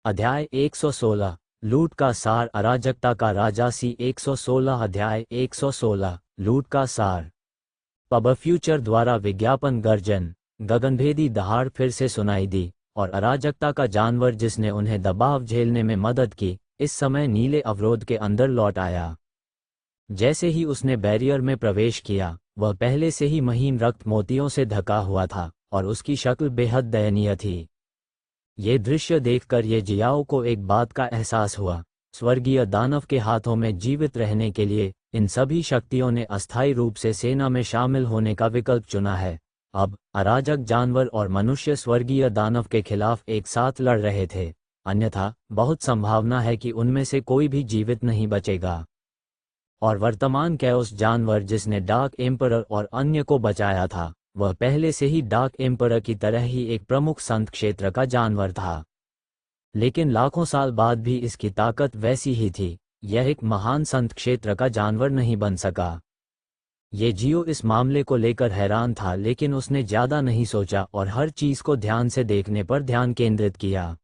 अध्याय 116 लूट का सार अराजकता का राजा सी 116 अध्याय 116 लूट का सार। पब फ्यूचर द्वारा विज्ञापन गर्जन गगनभेदी दहाड़ फिर से सुनाई दी और अराजकता का जानवर जिसने उन्हें दबाव झेलने में मदद की इस समय नीले अवरोध के अंदर लौट आया। जैसे ही उसने बैरियर में प्रवेश किया वह पहले से ही महीन रक्त मोतियों से ढका हुआ था और उसकी शक्ल बेहद दयनीय थी। ये दृश्य देखकर ये जियाओ को एक बात का एहसास हुआ, स्वर्गीय दानव के हाथों में जीवित रहने के लिए इन सभी शक्तियों ने अस्थायी रूप से सेना में शामिल होने का विकल्प चुना है। अब अराजक जानवर और मनुष्य स्वर्गीय दानव के खिलाफ एक साथ लड़ रहे थे, अन्यथा बहुत संभावना है कि उनमें से कोई भी जीवित नहीं बचेगा। और वर्तमान कैओस जानवर जिसने डार्क एम्परर और अन्य को बचाया था वह पहले से ही डार्क एम्परर की तरह ही एक प्रमुख संत क्षेत्र का जानवर था, लेकिन लाखों साल बाद भी इसकी ताकत वैसी ही थी। यह एक महान संत क्षेत्र का जानवर नहीं बन सका। ये जियो इस मामले को लेकर हैरान था, लेकिन उसने ज्यादा नहीं सोचा और हर चीज को ध्यान से देखने पर ध्यान केंद्रित किया।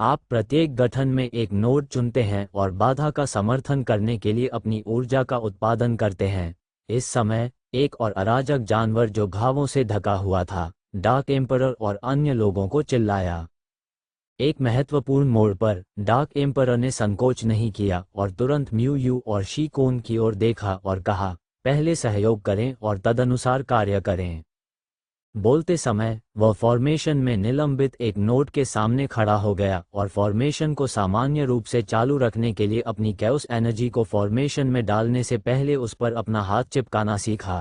आप प्रत्येक गठन में एक नोड चुनते हैं और बाधा का समर्थन करने के लिए अपनी ऊर्जा का उत्पादन करते हैं। इस समय एक और अराजक जानवर जो घावों से ढका हुआ था डार्क एम्परर और अन्य लोगों को चिल्लाया। एक महत्वपूर्ण मोड़ पर डार्क एम्परर ने संकोच नहीं किया और तुरंत म्यू यू और शी कोन की ओर देखा और कहा, पहले सहयोग करें और तदनुसार कार्य करें। बोलते समय वह फॉर्मेशन में निलंबित एक नोड के सामने खड़ा हो गया और फॉर्मेशन को सामान्य रूप से चालू रखने के लिए अपनी कैओस एनर्जी को फॉर्मेशन में डालने से पहले उस पर अपना हाथ चिपकाना सीखा।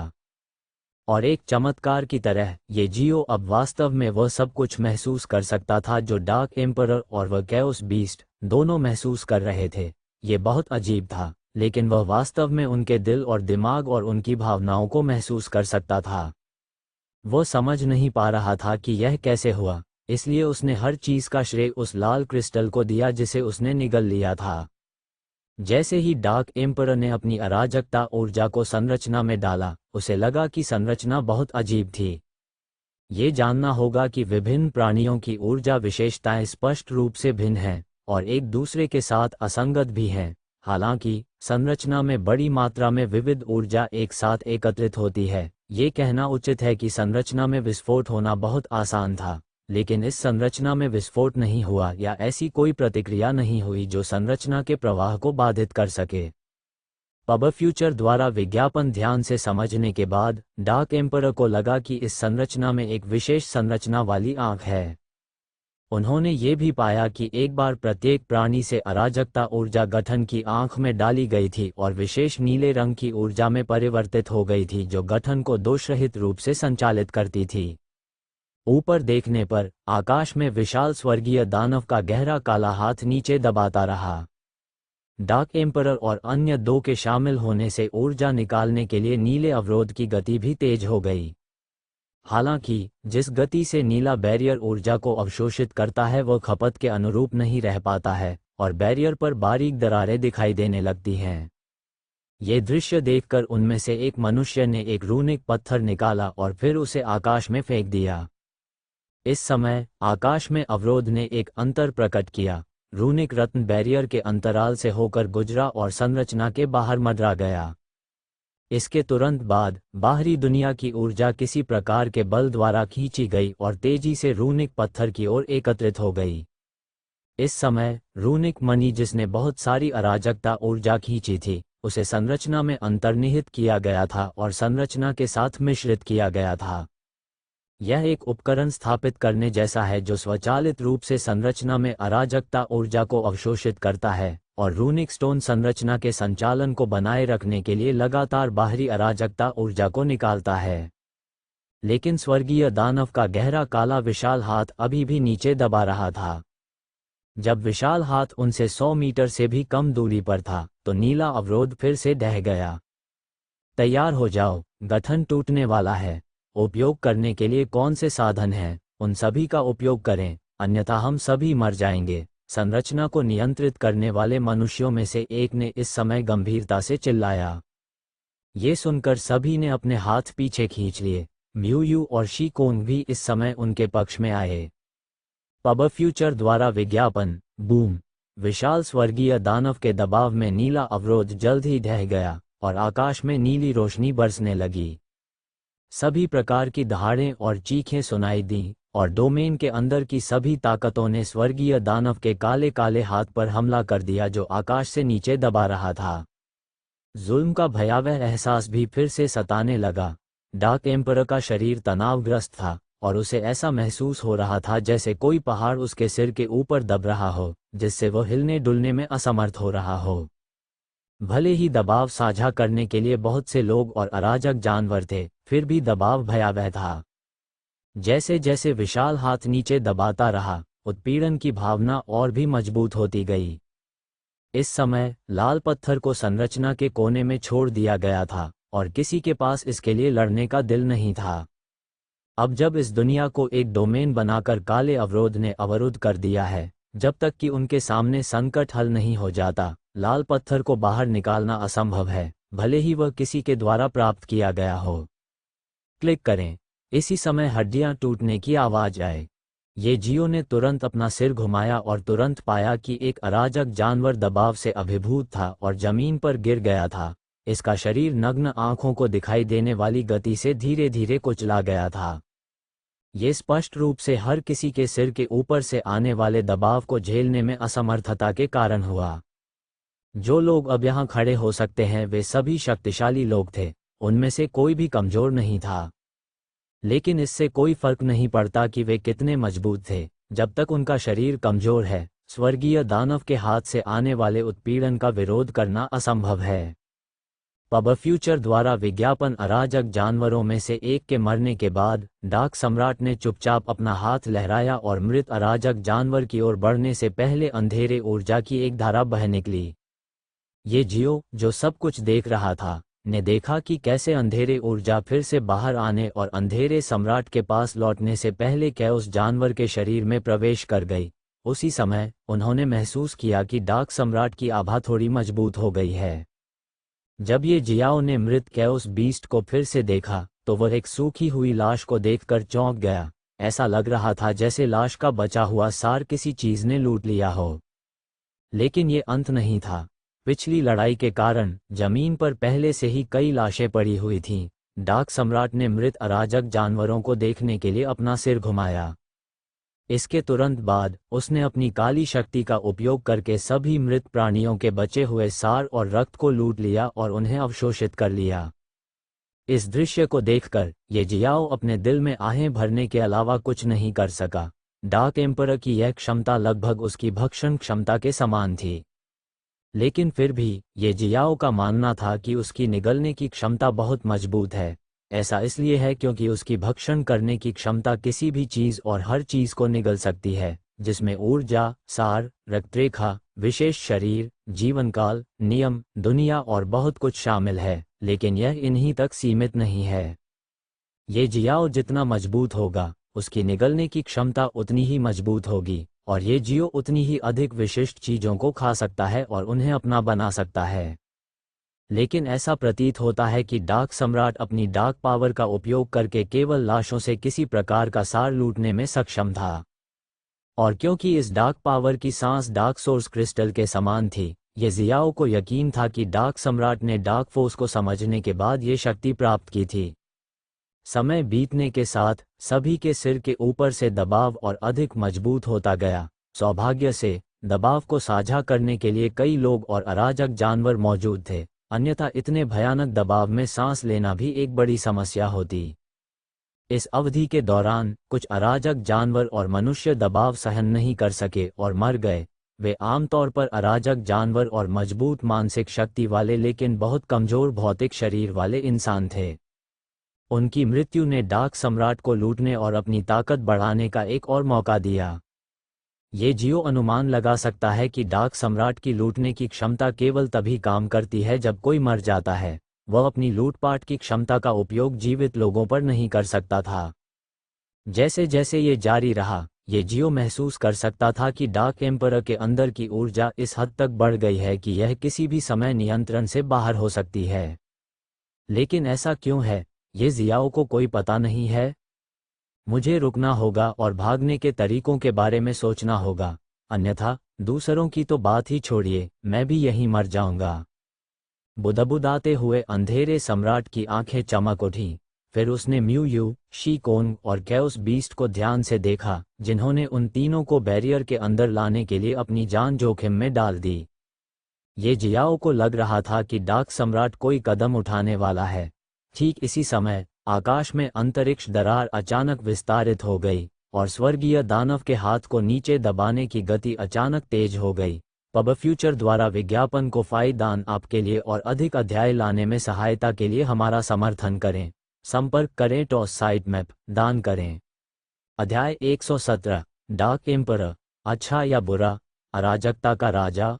और एक चमत्कार की तरह ये जियो अब वास्तव में वह सब कुछ महसूस कर सकता था जो डार्क एम्परर और वह कैओस बीस्ट दोनों महसूस कर रहे थे। ये बहुत अजीब था, लेकिन वह वास्तव में उनके दिल और दिमाग और उनकी भावनाओं को महसूस कर सकता था। वो समझ नहीं पा रहा था कि यह कैसे हुआ, इसलिए उसने हर चीज का श्रेय उस लाल क्रिस्टल को दिया जिसे उसने निगल लिया था। जैसे ही डार्क एम्परर ने अपनी अराजकता ऊर्जा को संरचना में डाला उसे लगा कि संरचना बहुत अजीब थी। ये जानना होगा कि विभिन्न प्राणियों की ऊर्जा विशेषताएं स्पष्ट रूप से भिन्न हैं और एक दूसरे के साथ असंगत भी हैं। हालांकि संरचना में बड़ी मात्रा में विविध ऊर्जा एक साथ एकत्रित होती है। ये कहना उचित है कि संरचना में विस्फोट होना बहुत आसान था, लेकिन इस संरचना में विस्फोट नहीं हुआ या ऐसी कोई प्रतिक्रिया नहीं हुई जो संरचना के प्रवाह को बाधित कर सके। पब फ्यूचर द्वारा विज्ञापन ध्यान से समझने के बाद डार्क एम्परर को लगा कि इस संरचना में एक विशेष संरचना वाली आंख है। उन्होंने ये भी पाया कि एक बार प्रत्येक प्राणी से अराजकता ऊर्जा गठन की आंख में डाली गई थी और विशेष नीले रंग की ऊर्जा में परिवर्तित हो गई थी जो गठन को दोषरहित रूप से संचालित करती थी। ऊपर देखने पर आकाश में विशाल स्वर्गीय दानव का गहरा काला हाथ नीचे दबाता रहा। डार्क एम्परर और अन्य दो के शामिल होने से ऊर्जा निकालने के लिए नीले अवरोध की गति भी तेज हो गई। हालांकि जिस गति से नीला बैरियर ऊर्जा को अवशोषित करता है वह खपत के अनुरूप नहीं रह पाता है और बैरियर पर बारीक दरारें दिखाई देने लगती हैं। ये दृश्य देखकर उनमें से एक मनुष्य ने एक रूनिक पत्थर निकाला और फिर उसे आकाश में फेंक दिया। इस समय आकाश में अवरोध ने एक अंतर प्रकट किया। रूनिक रत्न बैरियर के अंतराल से होकर गुजरा और संरचना के बाहर मडरा गया। इसके तुरंत बाद बाहरी दुनिया की ऊर्जा किसी प्रकार के बल द्वारा खींची गई और तेजी से रूनिक पत्थर की ओर एकत्रित हो गई। इस समय रूनिक मणि जिसने बहुत सारी अराजकता ऊर्जा खींची थी उसे संरचना में अंतर्निहित किया गया था और संरचना के साथ मिश्रित किया गया था। यह एक उपकरण स्थापित करने जैसा है जो स्वचालित रूप से संरचना में अराजकता ऊर्जा को अवशोषित करता है और रूनिक स्टोन संरचना के संचालन को बनाए रखने के लिए लगातार बाहरी अराजकता ऊर्जा को निकालता है। लेकिन स्वर्गीय दानव का गहरा काला विशाल हाथ अभी भी नीचे दबा रहा था। जब विशाल हाथ उनसे 100 मीटर से भी कम दूरी पर था तो नीला अवरोध फिर से ढह गया। तैयार हो जाओ, गठन टूटने वाला है। उपयोग करने के लिए कौन से साधन हैं उन सभी का उपयोग करें, अन्यथा हम सभी मर जाएंगे। संरचना को नियंत्रित करने वाले मनुष्यों में से एक ने इस समय गंभीरता से चिल्लाया। ये सुनकर सभी ने अपने हाथ पीछे खींच लिए। म्यू यू और शी कोंग भी इस समय उनके पक्ष में आए। पब फ्यूचर द्वारा विज्ञापन बूम। विशाल स्वर्गीय दानव के दबाव में नीला अवरोध जल्द ही ढह गया और आकाश में नीली रोशनी बरसने लगी। सभी प्रकार की दहाड़ें और चीखें सुनाई दीं और डोमेन के अंदर की सभी ताकतों ने स्वर्गीय दानव के काले काले हाथ पर हमला कर दिया जो आकाश से नीचे दबा रहा था। जुल्म का भयावह एहसास भी फिर से सताने लगा। डार्क एम्परर का शरीर तनावग्रस्त था और उसे ऐसा महसूस हो रहा था जैसे कोई पहाड़ उसके सिर के ऊपर दब रहा हो, जिससे वो हिलने डुलने में असमर्थ हो रहा हो। भले ही दबाव साझा करने के लिए बहुत से लोग और अराजक जानवर थे, फिर भी दबाव भयावह था। जैसे जैसे विशाल हाथ नीचे दबाता रहा, उत्पीड़न की भावना और भी मजबूत होती गई। इस समय लाल पत्थर को संरचना के कोने में छोड़ दिया गया था और किसी के पास इसके लिए लड़ने का दिल नहीं था। अब जब इस दुनिया को एक डोमेन बनाकर काले अवरोध ने अवरुद्ध कर दिया है, जब तक कि उनके सामने संकट हल नहीं हो जाता, लाल पत्थर को बाहर निकालना असंभव है, भले ही वह किसी के द्वारा प्राप्त किया गया हो। क्लिक करें। इसी समय हड्डियां टूटने की आवाज आए। ये जियो ने तुरंत अपना सिर घुमाया और तुरंत पाया कि एक अराजक जानवर दबाव से अभिभूत था और जमीन पर गिर गया था। इसका शरीर नग्न आंखों को दिखाई देने वाली गति से धीरे धीरे कुचला गया था। ये स्पष्ट रूप से हर किसी के सिर के ऊपर से आने वाले दबाव को झेलने में असमर्थता के कारण हुआ। जो लोग अब यहाँ खड़े हो सकते हैं वे सभी शक्तिशाली लोग थे, उनमें से कोई भी कमजोर नहीं था। लेकिन इससे कोई फर्क नहीं पड़ता कि वे कितने मजबूत थे, जब तक उनका शरीर कमजोर है। स्वर्गीय दानव के हाथ से आने वाले उत्पीड़न का विरोध करना असंभव है। पब फ्यूचर द्वारा विज्ञापन अराजक जानवरों में से एक के मरने के बाद डार्क सम्राट ने चुपचाप अपना हाथ लहराया और मृत अराजक जानवर की ओर बढ़ने से पहले अंधेरे ऊर्जा की एक धारा बह निकली। ये जियो, जो सब कुछ देख रहा था, ने देखा कि कैसे अंधेरे ऊर्जा फिर से बाहर आने और अंधेरे सम्राट के पास लौटने से पहले कैओस जानवर के शरीर में प्रवेश कर गई। उसी समय उन्होंने महसूस किया कि डार्क सम्राट की आभा थोड़ी मजबूत हो गई है। जब ये जियाओ ने मृत कैओस बीस्ट को फिर से देखा तो वह एक सूखी हुई लाश को देखकर चौंक गया। ऐसा लग रहा था जैसे लाश का बचा हुआ सार किसी चीज ने लूट लिया हो। लेकिन ये अंत नहीं था। पिछली लड़ाई के कारण जमीन पर पहले से ही कई लाशें पड़ी हुई थीं। डार्क सम्राट ने मृत अराजक जानवरों को देखने के लिए अपना सिर घुमाया। इसके तुरंत बाद उसने अपनी काली शक्ति का उपयोग करके सभी मृत प्राणियों के बचे हुए सार और रक्त को लूट लिया और उन्हें अवशोषित कर लिया। इस दृश्य को देखकर ये जियाओ अपने दिल में आहें भरने के अलावा कुछ नहीं कर सका। डार्क एम्परर की यह क्षमता लगभग उसकी भक्षण क्षमता के समान थी। लेकिन फिर भी ये जियाओ का मानना था कि उसकी निगलने की क्षमता बहुत मजबूत है। ऐसा इसलिए है क्योंकि उसकी भक्षण करने की क्षमता किसी भी चीज और हर चीज को निगल सकती है, जिसमें ऊर्जा, सार, रक्तरेखा, विशेष शरीर, जीवनकाल, नियम, दुनिया और बहुत कुछ शामिल है। लेकिन यह इन्हीं तक सीमित नहीं है। ये जियाओ जितना मजबूत होगा, उसकी निगलने की क्षमता उतनी ही मजबूत होगी और ये जियो उतनी ही अधिक विशिष्ट चीजों को खा सकता है और उन्हें अपना बना सकता है। लेकिन ऐसा प्रतीत होता है कि डार्क सम्राट अपनी डार्क पावर का उपयोग करके केवल लाशों से किसी प्रकार का सार लूटने में सक्षम था। और क्योंकि इस डार्क पावर की सांस डार्क सोर्स क्रिस्टल के समान थी, ये जियाओ को यकीन था कि डार्क सम्राट ने डार्क फोर्स को समझने के बाद ये शक्ति प्राप्त की थी। समय बीतने के साथ सभी के सिर के ऊपर से दबाव और अधिक मजबूत होता गया। सौभाग्य से दबाव को साझा करने के लिए कई लोग और अराजक जानवर मौजूद थे, अन्यथा इतने भयानक दबाव में सांस लेना भी एक बड़ी समस्या होती। इस अवधि के दौरान कुछ अराजक जानवर और मनुष्य दबाव सहन नहीं कर सके और मर गए। वे आमतौर पर अराजक जानवर और मजबूत मानसिक शक्ति वाले लेकिन बहुत कमजोर भौतिक शरीर वाले इंसान थे। उनकी मृत्यु ने डार्क सम्राट को लूटने और अपनी ताकत बढ़ाने का एक और मौका दिया। ये जियो अनुमान लगा सकता है कि डार्क सम्राट की लूटने की क्षमता केवल तभी काम करती है जब कोई मर जाता है। वह अपनी लूटपाट की क्षमता का उपयोग जीवित लोगों पर नहीं कर सकता था। जैसे जैसे ये जारी रहा, ये जियो महसूस कर सकता था कि डार्क एम्परर के अंदर की ऊर्जा इस हद तक बढ़ गई है कि यह किसी भी समय नियंत्रण से बाहर हो सकती है। लेकिन ऐसा क्यों है, ये जियाओ को कोई पता नहीं है। मुझे रुकना होगा और भागने के तरीकों के बारे में सोचना होगा, अन्यथा दूसरों की तो बात ही छोड़िए, मैं भी यहीं मर जाऊंगा। बुदबुदाते हुए अंधेरे सम्राट की आंखें चमक उठी। फिर उसने म्यू यू, शी कोंग और कैओस बीस्ट को ध्यान से देखा, जिन्होंने उन तीनों को बैरियर के अंदर लाने के लिए अपनी जान जोखिम में डाल दी। ये जियाओ को लग रहा था कि डार्क सम्राट कोई कदम उठाने वाला है। ठीक इसी समय आकाश में अंतरिक्ष दरार अचानक विस्तारित हो गई और स्वर्गीय दानव के हाथ को नीचे दबाने की गति अचानक तेज हो गई। पब फ्यूचर द्वारा विज्ञापन को फायदान आपके लिए और अधिक अध्याय लाने में सहायता के लिए हमारा समर्थन करें। संपर्क करें टॉस साइट मैप दान करें। अध्याय 117 डार्क एम्परर, अच्छा या बुरा, अराजकता का राजा।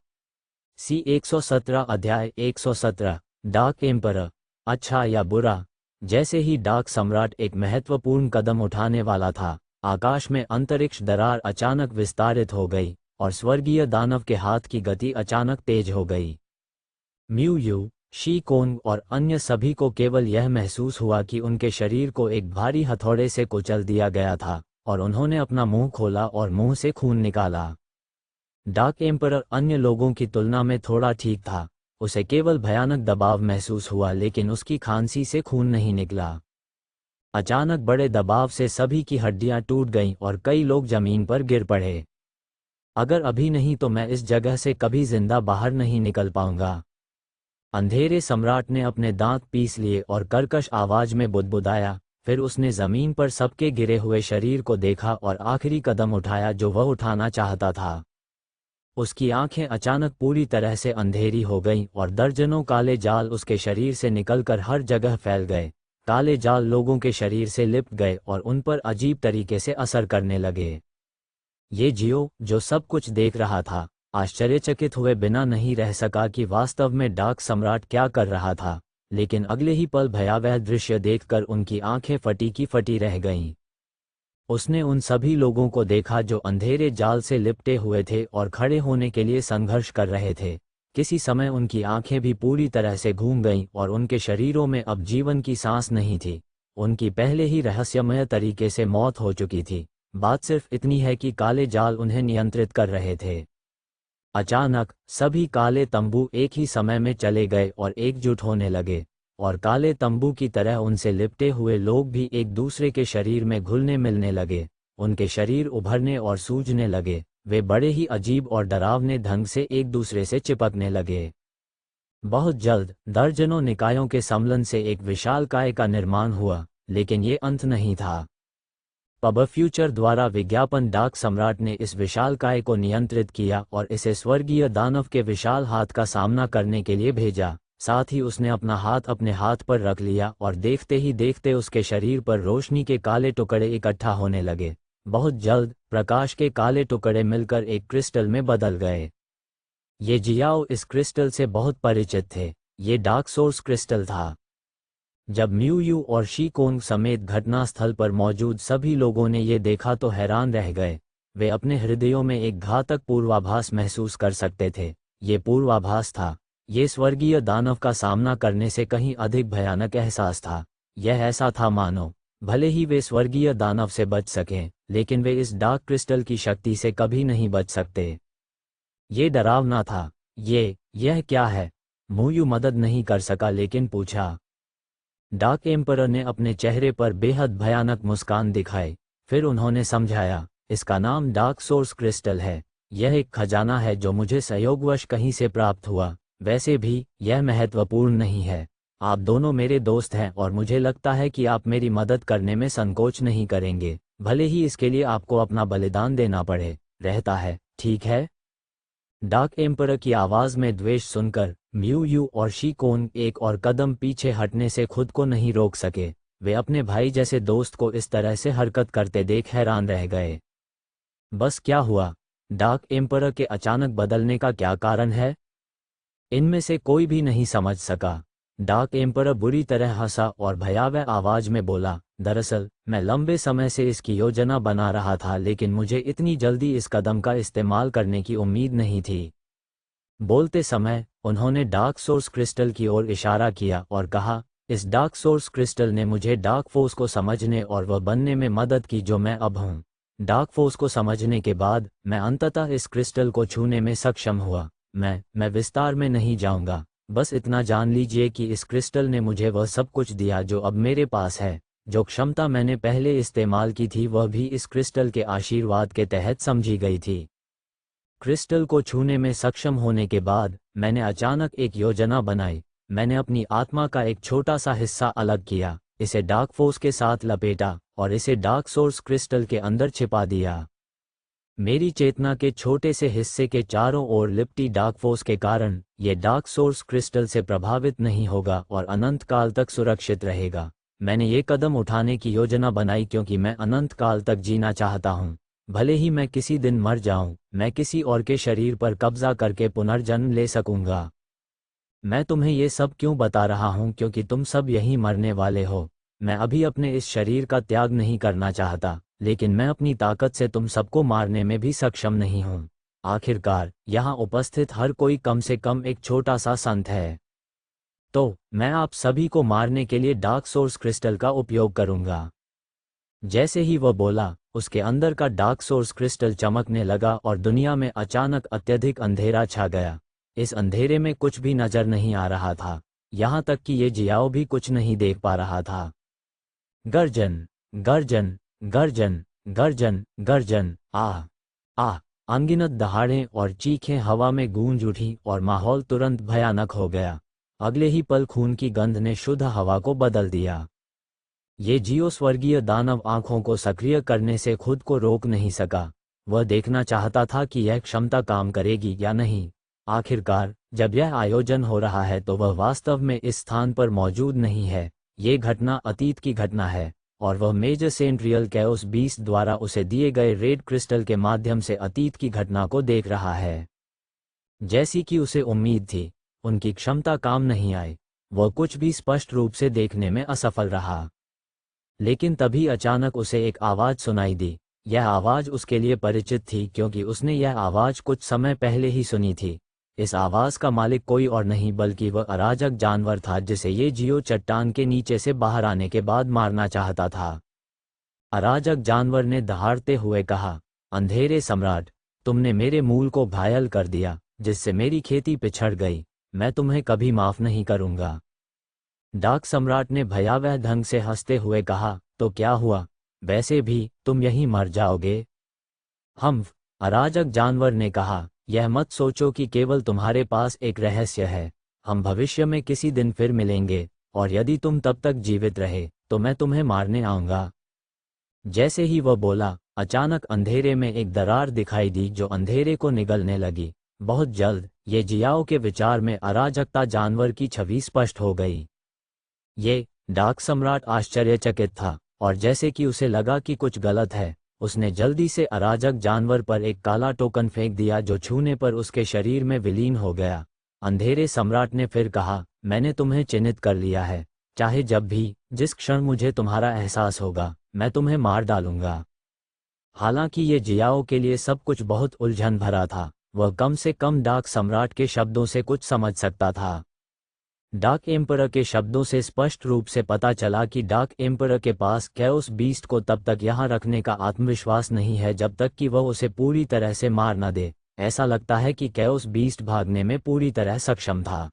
सी 117 अध्याय 117 डार्क एम्परर, अच्छा या बुरा। जैसे ही डार्क सम्राट एक महत्वपूर्ण कदम उठाने वाला था, आकाश में अंतरिक्ष दरार अचानक विस्तारित हो गई और स्वर्गीय दानव के हाथ की गति अचानक तेज हो गई। म्यू यू, शी कोंग और अन्य सभी को केवल यह महसूस हुआ कि उनके शरीर को एक भारी हथौड़े से कुचल दिया गया था और उन्होंने अपना मुंह खोला और मुंह से खून निकाला। डार्क एम्परर अन्य लोगों की तुलना में थोड़ा ठीक था, उसे केवल भयानक दबाव महसूस हुआ लेकिन उसकी खांसी से खून नहीं निकला। अचानक बड़े दबाव से सभी की हड्डियां टूट गईं और कई लोग जमीन पर गिर पड़े। अगर अभी नहीं तो मैं इस जगह से कभी जिंदा बाहर नहीं निकल पाऊंगा। अंधेरे सम्राट ने अपने दांत पीस लिए और कर्कश आवाज में बुदबुदाया। फिर उसने जमीन पर सबके गिरे हुए शरीर को देखा और आखिरी कदम उठाया जो वह उठाना चाहता था। उसकी आंखें अचानक पूरी तरह से अंधेरी हो गईं और दर्जनों काले जाल उसके शरीर से निकलकर हर जगह फैल गए। काले जाल लोगों के शरीर से लिपट गए और उन पर अजीब तरीके से असर करने लगे। ये जियो, जो सब कुछ देख रहा था, आश्चर्यचकित हुए बिना नहीं रह सका कि वास्तव में डार्क सम्राट क्या कर रहा था, लेकिन अगले ही पल भयावह दृश्य देखकर उनकी आंखें फटी की फटी रह गईं। उसने उन सभी लोगों को देखा जो अंधेरे जाल से लिपटे हुए थे और खड़े होने के लिए संघर्ष कर रहे थे। किसी समय उनकी आंखें भी पूरी तरह से घूम गईं और उनके शरीरों में अब जीवन की सांस नहीं थी। उनकी पहले ही रहस्यमय तरीके से मौत हो चुकी थी। बात सिर्फ इतनी है कि काले जाल उन्हें नियंत्रित कर रहे थे। अचानक सभी काले तंबू एक ही समय में चले गए और एकजुट होने लगे, और काले तंबू की तरह उनसे लिपटे हुए लोग भी एक दूसरे के शरीर में घुलने मिलने लगे। उनके शरीर उभरने और सूजने लगे। वे बड़े ही अजीब और डरावने ढंग से एक दूसरे से चिपकने लगे। बहुत जल्द दर्जनों निकायों के सम्मिलन से एक विशालकाय का निर्माण हुआ, लेकिन ये अंत नहीं था। पब फ्यूचर द्वारा विज्ञापन डार्क सम्राट ने इस विशालकाय को नियंत्रित किया और इसे स्वर्गीय दानव के विशाल हाथ का सामना करने के लिए भेजा। साथ ही उसने अपना हाथ अपने हाथ पर रख लिया और देखते ही देखते उसके शरीर पर रोशनी के काले टुकड़े इकट्ठा होने लगे। बहुत जल्द प्रकाश के काले टुकड़े मिलकर एक क्रिस्टल में बदल गए। ये जियाओ इस क्रिस्टल से बहुत परिचित थे। ये डार्क सोर्स क्रिस्टल था। जब म्यू यू और शी कोंग समेत घटनास्थल पर मौजूद सभी लोगों ने ये देखा तो हैरान रह गए। वे अपने हृदयों में एक घातक पूर्वाभास महसूस कर सकते थे। ये पूर्वाभास था। ये स्वर्गीय दानव का सामना करने से कहीं अधिक भयानक एहसास था। यह ऐसा था मानो भले ही वे स्वर्गीय दानव से बच सकें, लेकिन वे इस डार्क क्रिस्टल की शक्ति से कभी नहीं बच सकते। ये डरावना था। यह क्या है? म्यू मदद नहीं कर सका लेकिन पूछा। डार्क एम्परर ने अपने चेहरे पर बेहद भयानक मुस्कान दिखाई। फिर उन्होंने समझाया, इसका नाम डार्क सोर्स क्रिस्टल है। यह एक खजाना है जो मुझे संयोगवश कहीं से प्राप्त हुआ। वैसे भी यह महत्वपूर्ण नहीं है। आप दोनों मेरे दोस्त हैं और मुझे लगता है कि आप मेरी मदद करने में संकोच नहीं करेंगे, भले ही इसके लिए आपको अपना बलिदान देना पड़े। रहता है, ठीक है? डार्क एम्परर की आवाज में द्वेष सुनकर म्यू यू और शी कोंग एक और कदम पीछे हटने से खुद को नहीं रोक सके। वे अपने भाई जैसे दोस्त को इस तरह से हरकत करते देख हैरान रह गए। बस क्या हुआ? डार्क एम्परर के अचानक बदलने का क्या कारण है? इनमें से कोई भी नहीं समझ सका। डार्क एम्परर बुरी तरह हंसा और भयावह आवाज में बोला, दरअसल मैं लंबे समय से इसकी योजना बना रहा था, लेकिन मुझे इतनी जल्दी इस कदम का इस्तेमाल करने की उम्मीद नहीं थी। बोलते समय उन्होंने डार्क सोर्स क्रिस्टल की ओर इशारा किया और कहा, इस डार्क सोर्स क्रिस्टल ने मुझे डार्क फोर्स को समझने और वह बनने में मदद की जो मैं अब हूँ। डार्क फोर्स को समझने के बाद मैं अंततः इस क्रिस्टल को छूने में सक्षम हुआ। मैं विस्तार में नहीं जाऊंगा, बस इतना जान लीजिए कि इस क्रिस्टल ने मुझे वह सब कुछ दिया जो अब मेरे पास है। जो क्षमता मैंने पहले इस्तेमाल की थी वह भी इस क्रिस्टल के आशीर्वाद के तहत समझी गई थी। क्रिस्टल को छूने में सक्षम होने के बाद मैंने अचानक एक योजना बनाई। मैंने अपनी आत्मा का एक छोटा सा हिस्सा अलग किया, इसे डार्क फोर्स के साथ लपेटा और इसे डार्क सोर्स क्रिस्टल के अंदर छिपा दिया। मेरी चेतना के छोटे से हिस्से के चारों ओर लिपटी डार्क फोर्स के कारण यह डार्क सोर्स क्रिस्टल से प्रभावित नहीं होगा और अनंत काल तक सुरक्षित रहेगा। मैंने ये कदम उठाने की योजना बनाई क्योंकि मैं अनंत काल तक जीना चाहता हूँ। भले ही मैं किसी दिन मर जाऊं, मैं किसी और के शरीर पर कब्जा करके पुनर्जन्म ले सकूंगा। मैं तुम्हें ये सब क्यों बता रहा हूं क्योंकि तुम सब यहीं मरने वाले हो। मैं अभी अपने इस शरीर का त्याग नहीं करना चाहता, लेकिन मैं अपनी ताकत से तुम सबको मारने में भी सक्षम नहीं हूं। आखिरकार यहाँ उपस्थित हर कोई कम से कम एक छोटा सा संत है। तो मैं आप सभी को मारने के लिए डार्क सोर्स क्रिस्टल का उपयोग करूंगा। जैसे ही वह बोला, उसके अंदर का डार्क सोर्स क्रिस्टल चमकने लगा और दुनिया में अचानक अत्यधिक अंधेरा छा गया। इस अंधेरे में कुछ भी नजर नहीं आ रहा था, यहाँ तक कि ये जियाओ भी कुछ नहीं देख पा रहा था। गर्जन, गर्जन, गर्जन, गर्जन, गर्जन, आ अनगिनत दहाड़ें और चीखें हवा में गूंज उठी और माहौल तुरंत भयानक हो गया। अगले ही पल खून की गंध ने शुद्ध हवा को बदल दिया। ये जियो स्वर्गीय दानव आंखों को सक्रिय करने से खुद को रोक नहीं सका। वह देखना चाहता था कि यह क्षमता काम करेगी या नहीं। आखिरकार जब यह आयोजन हो रहा है तो वह वास्तव में इस स्थान पर मौजूद नहीं है। ये घटना अतीत की घटना है और वह मेजर सेंट्रियल कैओस बीस्ट द्वारा उसे दिए गए रेड क्रिस्टल के माध्यम से अतीत की घटना को देख रहा है। जैसी कि उसे उम्मीद थी, उनकी क्षमता काम नहीं आई। वह कुछ भी स्पष्ट रूप से देखने में असफल रहा। लेकिन तभी अचानक उसे एक आवाज सुनाई दी। यह आवाज उसके लिए परिचित थी क्योंकि उसने यह आवाज कुछ समय पहले ही सुनी थी। इस आवाज का मालिक कोई और नहीं बल्कि वह अराजक जानवर था जिसे ये जियो चट्टान के नीचे से बाहर आने के बाद मारना चाहता था। अराजक जानवर ने दहाड़ते हुए कहा, अंधेरे सम्राट, तुमने मेरे मूल को घायल कर दिया, जिससे मेरी खेती पिछड़ गई। मैं तुम्हें कभी माफ नहीं करूंगा। डार्क सम्राट ने भयावह ढंग से हंसते हुए कहा, तो क्या हुआ, वैसे भी तुम यहीं मर जाओगे। अराजक जानवर ने कहा, यह मत सोचो कि केवल तुम्हारे पास एक रहस्य है। हम भविष्य में किसी दिन फिर मिलेंगे और यदि तुम तब तक जीवित रहे तो मैं तुम्हें मारने आऊंगा। जैसे ही वह बोला, अचानक अंधेरे में एक दरार दिखाई दी जो अंधेरे को निगलने लगी। बहुत जल्द ये जियाओ के विचार में अराजकता जानवर की छवि स्पष्ट हो गई। ये डार्क सम्राट आश्चर्यचकित था और जैसे कि उसे लगा कि कुछ गलत है, उसने जल्दी से अराजक जानवर पर एक काला टोकन फेंक दिया जो छूने पर उसके शरीर में विलीन हो गया। अंधेरे सम्राट ने फिर कहा, मैंने तुम्हें चिन्हित कर लिया है। चाहे जब भी, जिस क्षण मुझे तुम्हारा एहसास होगा, मैं तुम्हें मार डालूंगा। हालांकि ये जियाओ के लिए सब कुछ बहुत उलझन भरा था, वह कम से कम डार्क सम्राट के शब्दों से कुछ समझ सकता था। डार्क एम्परर के शब्दों से स्पष्ट रूप से पता चला कि डार्क एम्परर के पास कैओस बीस्ट को तब तक यहाँ रखने का आत्मविश्वास नहीं है जब तक कि वह उसे पूरी तरह से मार न दे। ऐसा लगता है कि कैओस बीस्ट भागने में पूरी तरह सक्षम था।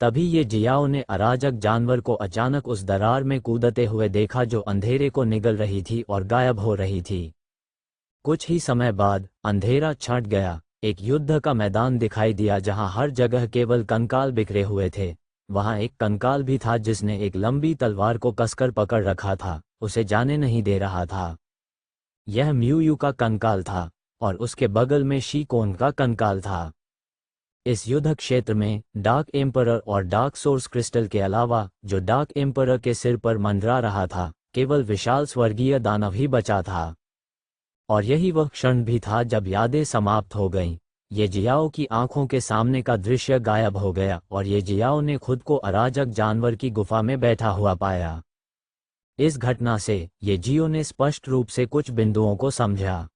तभी ये जियाओ ने अराजक जानवर को अचानक उस दरार में कूदते हुए देखा जो अंधेरे को निगल रही थी और गायब हो रही थी। कुछ ही समय बाद अंधेरा छंट गया। एक युद्ध का मैदान दिखाई दिया जहां हर जगह केवल कंकाल बिखरे हुए थे। वहां एक कंकाल भी था जिसने एक लंबी तलवार को कसकर पकड़ रखा था, उसे जाने नहीं दे रहा था। यह म्यूयू का कंकाल था और उसके बगल में शीकोन का कंकाल था। इस युद्ध क्षेत्र में डार्क एम्परर और डार्क सोर्स क्रिस्टल के अलावा जो डार्क एम्परर के सिर पर मंडरा रहा था, केवल विशाल स्वर्गीय दानव ही बचा था। और यही वह क्षण भी था जब यादें समाप्त हो गईं। ये जियाओ की आंखों के सामने का दृश्य गायब हो गया और ये जियाओ ने खुद को अराजक जानवर की गुफा में बैठा हुआ पाया। इस घटना से ये जियो ने स्पष्ट रूप से कुछ बिंदुओं को समझा।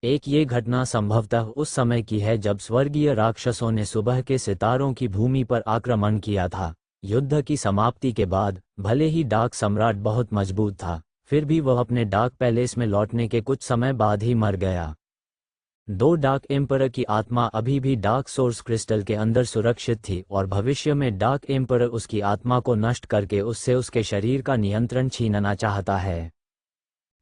एक, ये घटना संभवतः उस समय की है जब स्वर्गीय राक्षसों ने सुबह के सितारों की भूमि पर आक्रमण किया था। युद्ध की समाप्ति के बाद भले ही डार्क सम्राट बहुत मजबूत था, फिर भी वह अपने डार्क पैलेस में लौटने के कुछ समय बाद ही मर गया। दो डार्क एम्परर की आत्मा अभी भी डार्क सोर्स क्रिस्टल के अंदर सुरक्षित थी और भविष्य में डार्क एम्परर उसकी आत्मा को नष्ट करके उससे उसके शरीर का नियंत्रण छीनना चाहता है।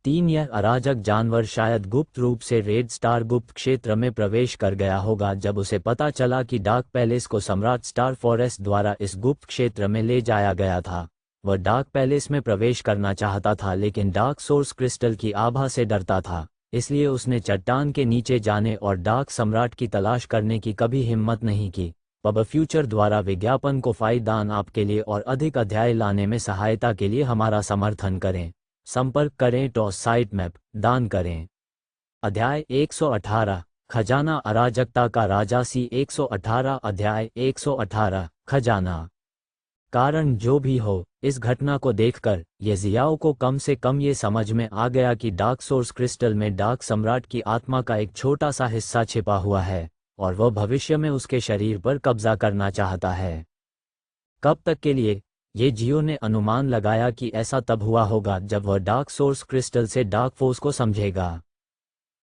3 यह अराजक जानवर शायद गुप्त रूप से रेड स्टार गुप्त क्षेत्र में प्रवेश कर गया होगा जब उसे पता चला कि डार्क पैलेस को सम्राट स्टार फॉरेस्ट द्वारा इस गुप्त क्षेत्र में ले जाया गया था। वह डार्क पैलेस में प्रवेश करना चाहता था लेकिन डार्क सोर्स क्रिस्टल की आभा से डरता था, इसलिए उसने चट्टान के नीचे जाने और डार्क सम्राट की तलाश करने की कभी हिम्मत नहीं की। पब फ्यूचर द्वारा विज्ञापन को फायदान आपके लिए और अधिक अध्याय लाने में सहायता के लिए हमारा समर्थन करें। संपर्क करें टॉस साइट मैप दान करें। अध्याय 118 खजाना अराजकता का राजा सी 118 अध्याय 118 खजाना। कारण जो भी हो, इस घटना को देखकर ये जियाओ को कम से कम ये समझ में आ गया कि डार्क सोर्स क्रिस्टल में डार्क सम्राट की आत्मा का एक छोटा सा हिस्सा छिपा हुआ है और वह भविष्य में उसके शरीर पर कब्जा करना चाहता है। कब तक के लिए? ये जियो ने अनुमान लगाया कि ऐसा तब हुआ होगा जब वह डार्क सोर्स क्रिस्टल से डार्क फोर्स को समझेगा।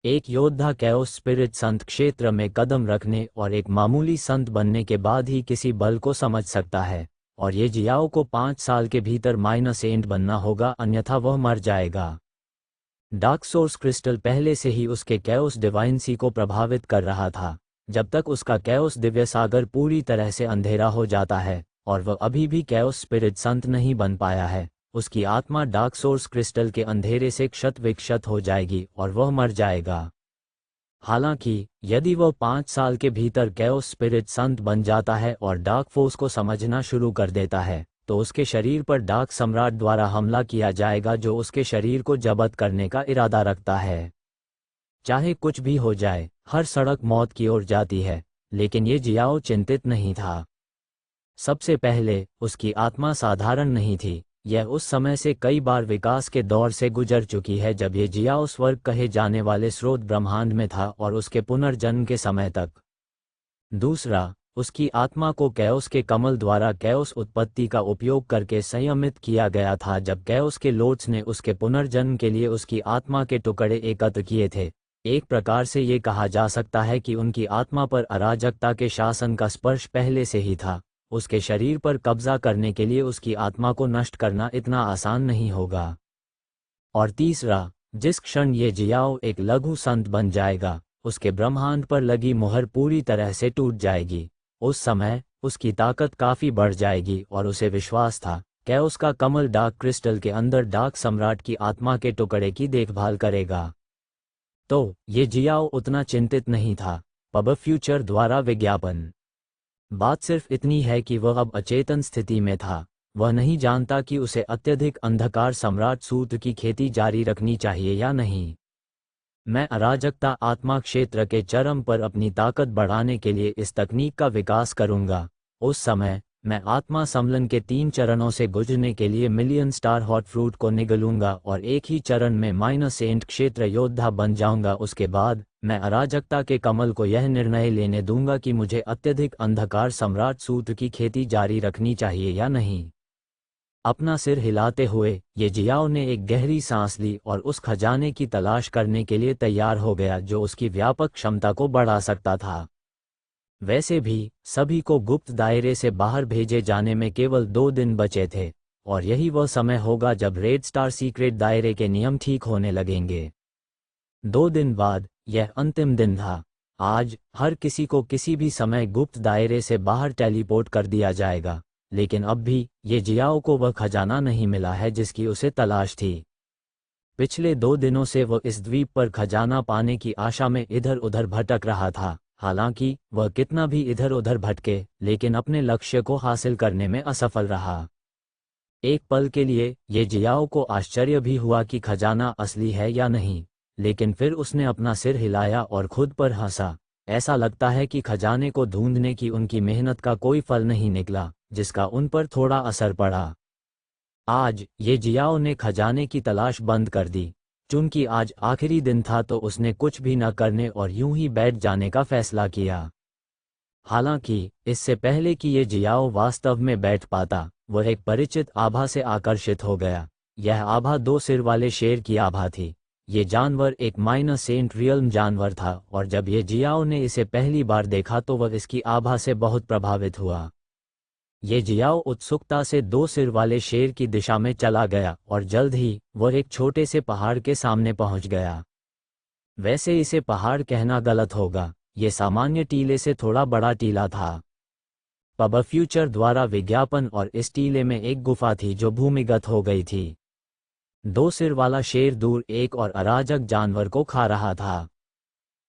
एक योद्धा कैओस स्पिरिट संत क्षेत्र में कदम रखने और एक मामूली संत बनने के बाद ही किसी बल को समझ सकता है, और ये जियाओ को 5 साल के भीतर -8 बनना होगा, अन्यथा वह मर जाएगा। डार्क सोर्स क्रिस्टल पहले से ही उसके कैओस डिवाइनसी को प्रभावित कर रहा था। जब तक उसका कैओस दिव्य सागर पूरी तरह से अंधेरा हो जाता है और वह अभी भी कैओस स्पिरिट संत नहीं बन पाया है, उसकी आत्मा डार्क सोर्स क्रिस्टल के अंधेरे से क्षत विक्षत हो जाएगी और वह मर जाएगा। हालांकि यदि वह 5 साल के भीतर कैओस स्पिरिट संत बन जाता है और डार्क फोर्स को समझना शुरू कर देता है, तो उसके शरीर पर डार्क सम्राट द्वारा हमला किया जाएगा जो उसके शरीर को जब्त करने का इरादा रखता है। चाहे कुछ भी हो जाए, हर सड़क मौत की ओर जाती है, लेकिन ये जियाओ चिंतित नहीं था। सबसे पहले उसकी आत्मा साधारण नहीं थी, यह उस समय से कई बार विकास के दौर से गुजर चुकी है जब ये जियाओ स्वर्ग कहे जाने वाले स्रोत ब्रह्मांड में था और उसके पुनर्जन्म के समय तक। दूसरा, उसकी आत्मा को कैओस के कमल द्वारा कैओस उत्पत्ति का उपयोग करके संयमित किया गया था जब कैओस के लोट्स ने उसके पुनर्जन्म के लिए उसकी आत्मा के टुकड़े एकत्र किए थे। एक प्रकार से ये कहा जा सकता है कि उनकी आत्मा पर अराजकता के शासन का स्पर्श पहले से ही था। उसके शरीर पर कब्जा करने के लिए उसकी आत्मा को नष्ट करना इतना आसान नहीं होगा। और तीसरा, जिस क्षण ये जियाओ एक लघु संत बन जाएगा, उसके ब्रह्मांड पर लगी मुहर पूरी तरह से टूट जाएगी। उस समय उसकी ताकत काफी बढ़ जाएगी और उसे विश्वास था कैओस का कमल डार्क क्रिस्टल के अंदर डार्क सम्राट की आत्मा के टुकड़े की देखभाल करेगा। तो ये जियाओ उतना चिंतित नहीं था। पब फ्यूचर द्वारा विज्ञापन। बात सिर्फ इतनी है कि वह अब अचेतन स्थिति में था। वह नहीं जानता कि उसे अत्यधिक अंधकार सम्राट सूत्र की खेती जारी रखनी चाहिए या नहीं। मैं अराजकता आत्मा क्षेत्र के चरम पर अपनी ताकत बढ़ाने के लिए इस तकनीक का विकास करूंगा। उस समय मैं आत्मा सम्लन के 3 चरणों से गुजरने के लिए मिलियन स्टार हॉट फ्रूट को निगलूंगा और एक ही चरण में -8 क्षेत्र योद्धा बन जाऊंगा। उसके बाद मैं अराजकता के कमल को यह निर्णय लेने दूंगा कि मुझे अत्यधिक अंधकार सम्राट सूत्र की खेती जारी रखनी चाहिए या नहीं। अपना सिर हिलाते हुए ये जियाओ ने एक गहरी सांस ली और उस खजाने की तलाश करने के लिए तैयार हो गया जो उसकी व्यापक क्षमता को बढ़ा सकता था। वैसे भी सभी को गुप्त दायरे से बाहर भेजे जाने में केवल 2 दिन बचे थे, और यही वह समय होगा जब रेड स्टार सीक्रेट दायरे के नियम ठीक होने लगेंगे। 2 दिन बाद यह अंतिम दिन था। आज हर किसी को किसी भी समय गुप्त दायरे से बाहर टेलीपोर्ट कर दिया जाएगा, लेकिन अब भी ये जियाओ को वह खजाना नहीं मिला है जिसकी उसे तलाश थी। पिछले 2 दिनों से वह इस द्वीप पर खजाना पाने की आशा में इधर उधर भटक रहा था। हालांकि वह कितना भी इधर उधर भटके, लेकिन अपने लक्ष्य को हासिल करने में असफल रहा। एक पल के लिए ये जियाओ को आश्चर्य भी हुआ कि खजाना असली है या नहीं, लेकिन फिर उसने अपना सिर हिलाया और खुद पर हंसा। ऐसा लगता है कि खजाने को ढूंढने की उनकी मेहनत का कोई फल नहीं निकला, जिसका उन पर थोड़ा असर पड़ा। आज ये जियाओ ने खजाने की तलाश बंद कर दी। चूंकि आज आखिरी दिन था तो उसने कुछ भी न करने और यूं ही बैठ जाने का फैसला किया। हालांकि इससे पहले कि ये जियाओ वास्तव में बैठ पाता, वह एक परिचित आभा से आकर्षित हो गया। यह आभा 2 सिर वाले शेर की आभा थी। ये जानवर एक माइनर सेंट रियल्म जानवर था, और जब ये जियाओ ने इसे पहली बार देखा तो वह इसकी आभा से बहुत प्रभावित हुआ। ये जियाओ उत्सुकता से 2 सिर वाले शेर की दिशा में चला गया, और जल्द ही वह एक छोटे से पहाड़ के सामने पहुंच गया। वैसे इसे पहाड़ कहना गलत होगा, ये सामान्य टीले से थोड़ा बड़ा टीला था। पब फ्यूचर द्वारा विज्ञापन, और इस टीले में एक गुफा थी जो भूमिगत हो गई थी। 2 सिर वाला शेर दूर एक और अराजक जानवर को खा रहा था।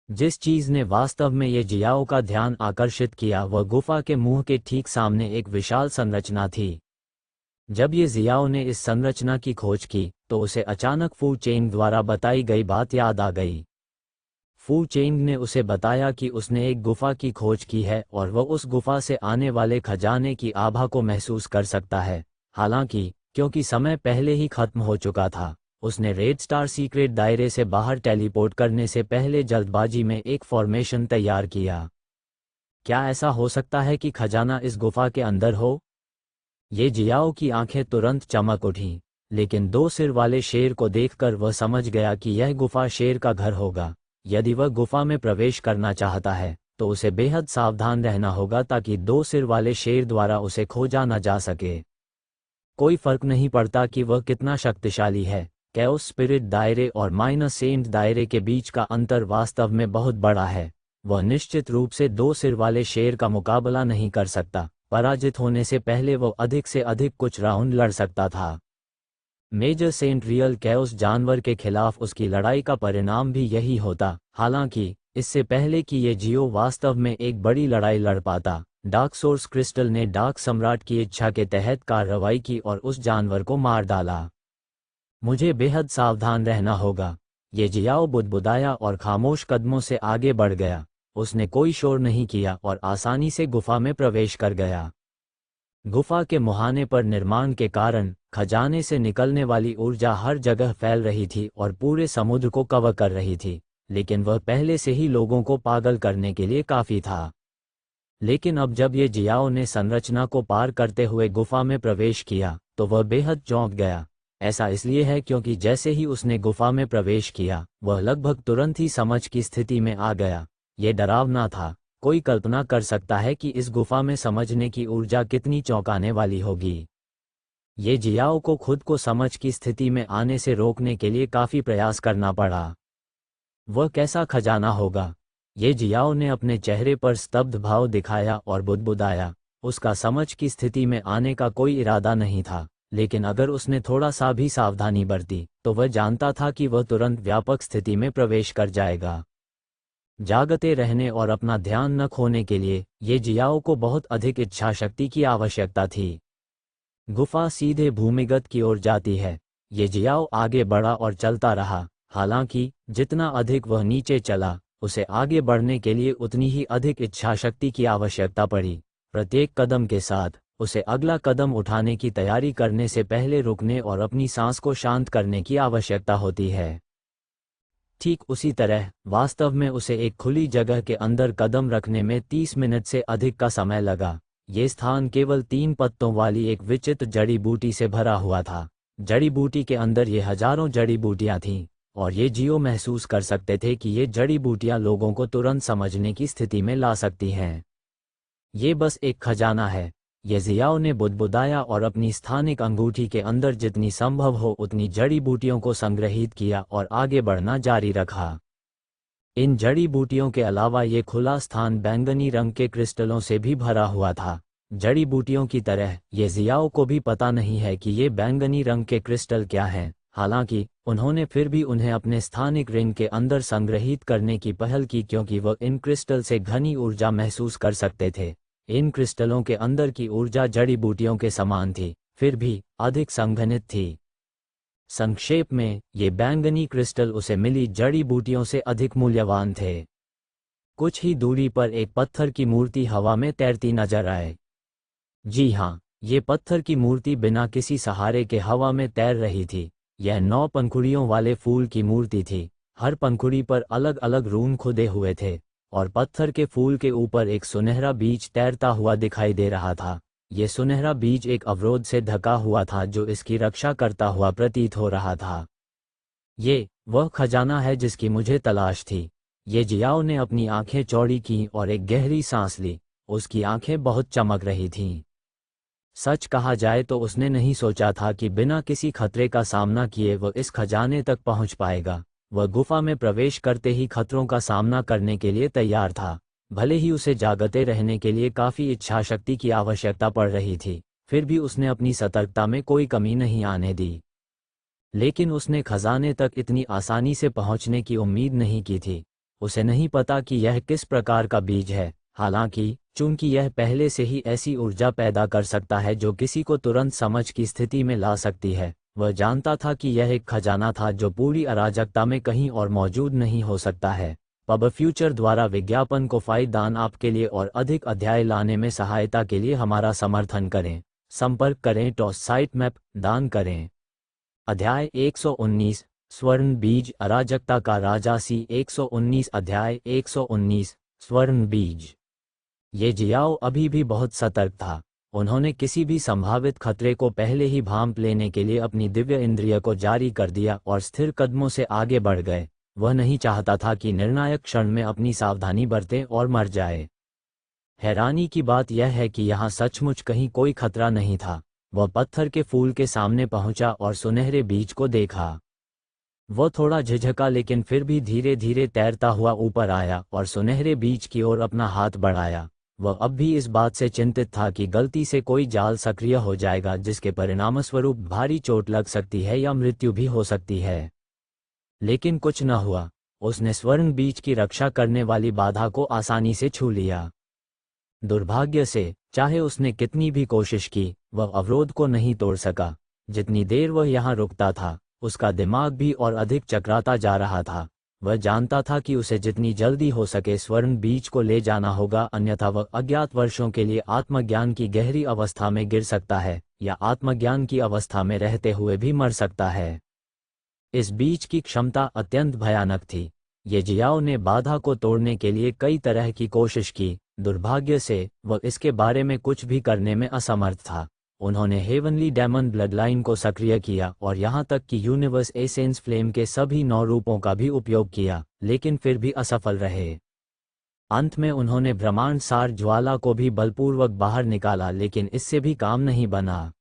जिस चीज ने वास्तव में ये जियाओ का ध्यान आकर्षित किया वह गुफा के मुंह के ठीक सामने एक विशाल संरचना थी। जब ये जियाओ ने इस संरचना की खोज की तो उसे अचानक फू चेंग द्वारा बताई गई बात याद आ गई। फू चेंग ने उसे बताया कि उसने एक गुफा की खोज की है और वह उस गुफा से आने वाले खजाने की आभा को महसूस कर सकता है। हालांकि क्योंकि समय पहले ही खत्म हो चुका था, उसने रेड स्टार सीक्रेट दायरे से बाहर टेलीपोर्ट करने से पहले जल्दबाजी में एक फॉर्मेशन तैयार किया। क्या ऐसा हो सकता है कि खजाना इस गुफा के अंदर हो? ये जियाओ की आंखें तुरंत चमक उठीं, लेकिन 2 सिर वाले शेर को देखकर वह समझ गया कि यह गुफा शेर का घर होगा। यदि वह गुफा में प्रवेश करना चाहता है तो उसे बेहद सावधान रहना होगा ताकि 2 सिर वाले शेर द्वारा उसे खोजा न जा सके। कोई फर्क नहीं पड़ता कि वह कितना शक्तिशाली है, कैओस स्पिरिट दायरे और माइनर सेंट दायरे के बीच का अंतर वास्तव में बहुत बड़ा है। वह निश्चित रूप से 2 सिर वाले शेर का मुकाबला नहीं कर सकता। पराजित होने से पहले वह अधिक से अधिक कुछ राउंड लड़ सकता था। मेजर सेंट रियल कैओस जानवर के खिलाफ उसकी लड़ाई का परिणाम भी यही होता। हालांकि इससे पहले कि ये जियो वास्तव में एक बड़ी लड़ाई लड़ पाता, डार्क सोर्स क्रिस्टल ने डार्क सम्राट की इच्छा के तहत कार्रवाई की और उस जानवर को मार डाला। मुझे बेहद सावधान रहना होगा, ये जियाओ बुदबुदाया और खामोश कदमों से आगे बढ़ गया। उसने कोई शोर नहीं किया और आसानी से गुफा में प्रवेश कर गया। गुफा के मुहाने पर निर्माण के कारण खजाने से निकलने वाली ऊर्जा हर जगह फैल रही थी और पूरे समुद्र को कवर कर रही थी, लेकिन वह पहले से ही लोगों को पागल करने के लिए काफी था। लेकिन अब जब ये जियाओ ने संरचना को पार करते हुए गुफा में प्रवेश किया तो वह बेहद चौंक गया। ऐसा इसलिए है क्योंकि जैसे ही उसने गुफा में प्रवेश किया वह लगभग तुरंत ही समझ की स्थिति में आ गया। ये डरावना था। कोई कल्पना कर सकता है कि इस गुफा में समझने की ऊर्जा कितनी चौंकाने वाली होगी। ये जियाओ को खुद को समझ की स्थिति में आने से रोकने के लिए काफी प्रयास करना पड़ा। वह कैसा खजाना होगा? ये जियाओ ने अपने चेहरे पर स्तब्ध भाव दिखाया और बुदबुदाया। उसका समझ की स्थिति में आने का कोई इरादा नहीं था, लेकिन अगर उसने थोड़ा सा भी सावधानी बरती तो वह जानता था कि वह तुरंत व्यापक स्थिति में प्रवेश कर जाएगा। जागते रहने और अपना ध्यान न खोने के लिए ये जियाओ को बहुत अधिक इच्छा शक्ति की आवश्यकता थी। गुफा सीधे भूमिगत की ओर जाती है। ये जियाओ आगे बढ़ा और चलता रहा। हालांकि जितना अधिक वह नीचे चला उसे आगे बढ़ने के लिए उतनी ही अधिक इच्छाशक्ति की आवश्यकता पड़ी। प्रत्येक कदम के साथ उसे अगला कदम उठाने की तैयारी करने से पहले रुकने और अपनी सांस को शांत करने की आवश्यकता होती है। ठीक उसी तरह वास्तव में उसे एक खुली जगह के अंदर कदम रखने में 30 मिनट से अधिक का समय लगा। ये स्थान केवल 3 पत्तों वाली एक विचित्र जड़ी बूटी से भरा हुआ था। जड़ी बूटी के अंदर ये हजारों जड़ी बूटियां थीं, और ये जियो महसूस कर सकते थे कि ये जड़ी बूटियां लोगों को तुरंत समझने की स्थिति में ला सकती हैं। ये बस एक खजाना है, ये जियाओ ने बुदबुदाया और अपनी स्थानिक अंगूठी के अंदर जितनी संभव हो उतनी जड़ी बूटियों को संग्रहित किया और आगे बढ़ना जारी रखा। इन जड़ी बूटियों के अलावा ये खुला स्थान बैंगनी रंग के क्रिस्टलों से भी भरा हुआ था। जड़ी बूटियों की तरह ये जियाओ को भी पता नहीं है कि ये बैंगनी रंग के क्रिस्टल क्या हैं। हालांकि उन्होंने फिर भी उन्हें अपने स्थानिक रिंग के अंदर संग्रहित करने की पहल की क्योंकि वह इन क्रिस्टल से घनी ऊर्जा महसूस कर सकते थे। इन क्रिस्टलों के अंदर की ऊर्जा जड़ी बूटियों के समान थी, फिर भी अधिक संघनित थी। संक्षेप में ये बैंगनी क्रिस्टल उसे मिली जड़ी बूटियों से अधिक मूल्यवान थे। कुछ ही दूरी पर एक पत्थर की मूर्ति हवा में तैरती नजर आए। जी हाँ, ये पत्थर की मूर्ति बिना किसी सहारे के हवा में तैर रही थी। यह 9 पंखुड़ियों वाले फूल की मूर्ति थी। हर पंखुड़ी पर अलग अलग रून खुदे हुए थे और पत्थर के फूल के ऊपर एक सुनहरा बीज तैरता हुआ दिखाई दे रहा था। ये सुनहरा बीज एक अवरोध से ढका हुआ था जो इसकी रक्षा करता हुआ प्रतीत हो रहा था। ये वह खजाना है जिसकी मुझे तलाश थी। ये जियाओ ने अपनी आंखें चौड़ी की और एक गहरी सांस ली। उसकी आंखें बहुत चमक रही थीं। सच कहा जाए तो उसने नहीं सोचा था कि बिना किसी खतरे का सामना किए वह इस खजाने तक पहुंच पाएगा। वह गुफा में प्रवेश करते ही खतरों का सामना करने के लिए तैयार था। भले ही उसे जागते रहने के लिए काफ़ी इच्छाशक्ति की आवश्यकता पड़ रही थी, फिर भी उसने अपनी सतर्कता में कोई कमी नहीं आने दी। लेकिन उसने खजाने तक इतनी आसानी से पहुंचने की उम्मीद नहीं की थी। उसे नहीं पता कि यह किस प्रकार का बीज है, हालांकि चूंकि यह पहले से ही ऐसी ऊर्जा पैदा कर सकता है जो किसी को तुरंत समझ की स्थिति में ला सकती है, वह जानता था कि यह एक खजाना था जो पूरी अराजकता में कहीं और मौजूद नहीं हो सकता है। पब फ्यूचर द्वारा विज्ञापन को दान आपके लिए और अधिक अध्याय लाने में सहायता के लिए हमारा समर्थन करें। संपर्क करें टॉस साइट मैप दान करें। अध्याय 119 स्वर्ण बीज अराजकता का राजा सी 119 अध्याय 119 स्वर्ण बीज। ये जियाओ अभी भी बहुत सतर्क था। उन्होंने किसी भी संभावित खतरे को पहले ही भांप लेने के लिए अपनी दिव्य इंद्रिय को जारी कर दिया और स्थिर कदमों से आगे बढ़ गए। वह नहीं चाहता था कि निर्णायक क्षण में अपनी सावधानी बरते और मर जाए। हैरानी की बात यह है कि यहाँ सचमुच कहीं कोई खतरा नहीं था। वह पत्थर के फूल के सामने पहुंचा और सुनहरे बीज को देखा। वह थोड़ा झिझका लेकिन फिर भी धीरे धीरे तैरता हुआ ऊपर आया और सुनहरे बीज की ओर अपना हाथ बढ़ाया। वह अब भी इस बात से चिंतित था कि गलती से कोई जाल सक्रिय हो जाएगा जिसके परिणामस्वरूप भारी चोट लग सकती है या मृत्यु भी हो सकती है। लेकिन कुछ न हुआ। उसने स्वर्ण बीज की रक्षा करने वाली बाधा को आसानी से छू लिया। दुर्भाग्य से, चाहे उसने कितनी भी कोशिश की, वह अवरोध को नहीं तोड़ सका। जितनी देर वह यहाँ रुकता था, उसका दिमाग भी और अधिक चकराता जा रहा था। वह जानता था कि उसे जितनी जल्दी हो सके स्वर्ण बीज को ले जाना होगा, अन्यथा वह अज्ञात वर्षों के लिए आत्मज्ञान की गहरी अवस्था में गिर सकता है या आत्मज्ञान की अवस्था में रहते हुए भी मर सकता है। इस बीज की क्षमता अत्यंत भयानक थी। ये जियाओ ने बाधा को तोड़ने के लिए कई तरह की कोशिश की। दुर्भाग्य से वह इसके बारे में कुछ भी करने में असमर्थ था। उन्होंने हेवनली डेमन ब्लडलाइन को सक्रिय किया और यहाँ तक कि यूनिवर्स एसेंस फ्लेम के सभी 9 रूपों का भी उपयोग किया, लेकिन फिर भी असफल रहे। अंत में उन्होंने ब्रह्मांड सार ज्वाला को भी बलपूर्वक बाहर निकाला, लेकिन इससे भी काम नहीं बना।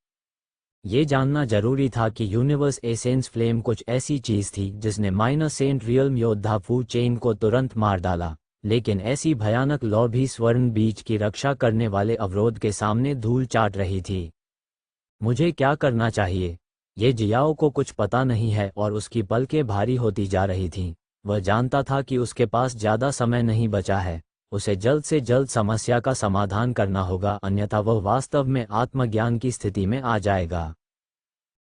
ये जानना जरूरी था कि यूनिवर्स एसेंस फ्लेम कुछ ऐसी चीज थी जिसने माइनर सेंट रियल्म योद्धा फू चेन को तुरंत मार डाला, लेकिन ऐसी भयानक लौ भी स्वर्ण बीज की रक्षा करने वाले अवरोध के सामने धूल चाट रही थी। मुझे क्या करना चाहिए? ये जियाओ को कुछ पता नहीं है और उसकी पलकें भारी होती जा रही थीं। वह जानता था कि उसके पास ज़्यादा समय नहीं बचा है। उसे जल्द से जल्द समस्या का समाधान करना होगा, अन्यथा वह वास्तव में आत्मज्ञान की स्थिति में आ जाएगा।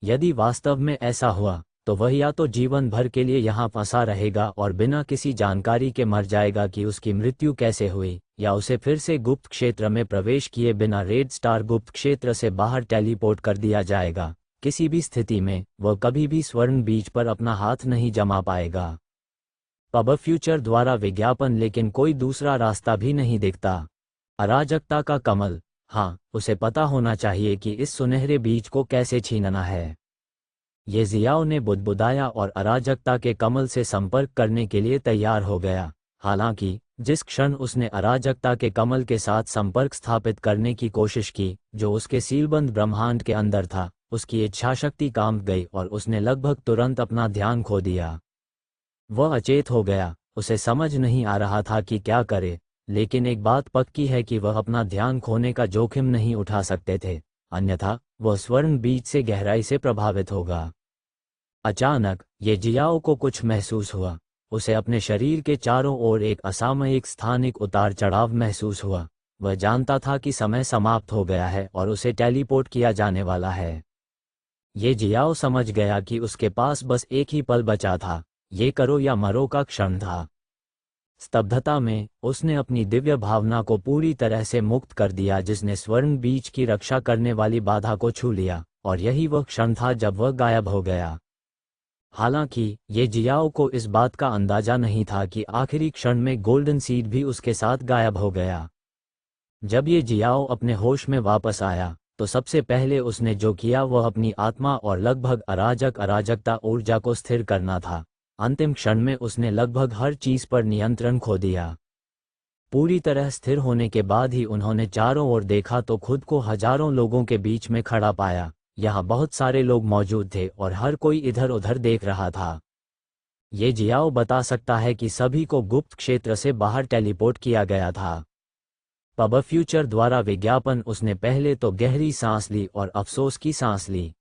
यदि वास्तव में ऐसा हुआ तो वह या तो जीवन भर के लिए यहाँ फंसा रहेगा और बिना किसी जानकारी के मर जाएगा कि उसकी मृत्यु कैसे हुई, या उसे फिर से गुप्त क्षेत्र में प्रवेश किए बिना रेड स्टार गुप्त क्षेत्र से बाहर टेलीपोर्ट कर दिया जाएगा। किसी भी स्थिति में वह कभी भी स्वर्ण बीज पर अपना हाथ नहीं जमा पाएगा। पब फ्यूचर द्वारा विज्ञापन, लेकिन कोई दूसरा रास्ता भी नहीं दिखता। अराजकता का कमल। हाँ, उसे पता होना चाहिए कि इस सुनहरे बीज को कैसे छीनना है। ये जियाओ ने बुदबुदाया और अराजकता के कमल से संपर्क करने के लिए तैयार हो गया। हालांकि जिस क्षण उसने अराजकता के कमल के साथ संपर्क स्थापित करने की कोशिश की, जो उसके सीलबंद ब्रह्मांड के अंदर था, उसकी इच्छाशक्ति काम गई और उसने लगभग तुरंत अपना ध्यान खो दिया। वह अचेत हो गया। उसे समझ नहीं आ रहा था कि क्या करे, लेकिन एक बात पक्की है कि वह अपना ध्यान खोने का जोखिम नहीं उठा सकते थे, अन्यथा वह स्वर्ण बीज से गहराई से प्रभावित होगा। अचानक ये जियाओ को कुछ महसूस हुआ। उसे अपने शरीर के चारों ओर एक असामयिक स्थानिक उतार चढ़ाव महसूस हुआ। वह जानता था कि समय समाप्त हो गया है और उसे टेलीपोर्ट किया जाने वाला है। ये जियाओ समझ गया कि उसके पास बस एक ही पल बचा था। ये करो या मरो का क्षण था। स्तब्धता में उसने अपनी दिव्य भावना को पूरी तरह से मुक्त कर दिया जिसने स्वर्ण बीज की रक्षा करने वाली बाधा को छू लिया, और यही वह क्षण था जब वह गायब हो गया। हालांकि ये जियाओ को इस बात का अंदाजा नहीं था कि आखिरी क्षण में गोल्डन सीड भी उसके साथ गायब हो गया। जब ये जियाओ अपने होश में वापस आया तो सबसे पहले उसने जो किया वह अपनी आत्मा और लगभग अराजकता ऊर्जा को स्थिर करना था। अंतिम क्षण में उसने लगभग हर चीज पर नियंत्रण खो दिया। पूरी तरह स्थिर होने के बाद ही उन्होंने चारों ओर देखा तो खुद को हजारों लोगों के बीच में खड़ा पाया। यहाँ बहुत सारे लोग मौजूद थे और हर कोई इधर उधर देख रहा था। ये जियाओ बता सकता है कि सभी को गुप्त क्षेत्र से बाहर टेलीपोर्ट किया गया था। पब फ्यूचर द्वारा विज्ञापन। उसने पहले तो गहरी सांस ली और अफसोस की सांस ली।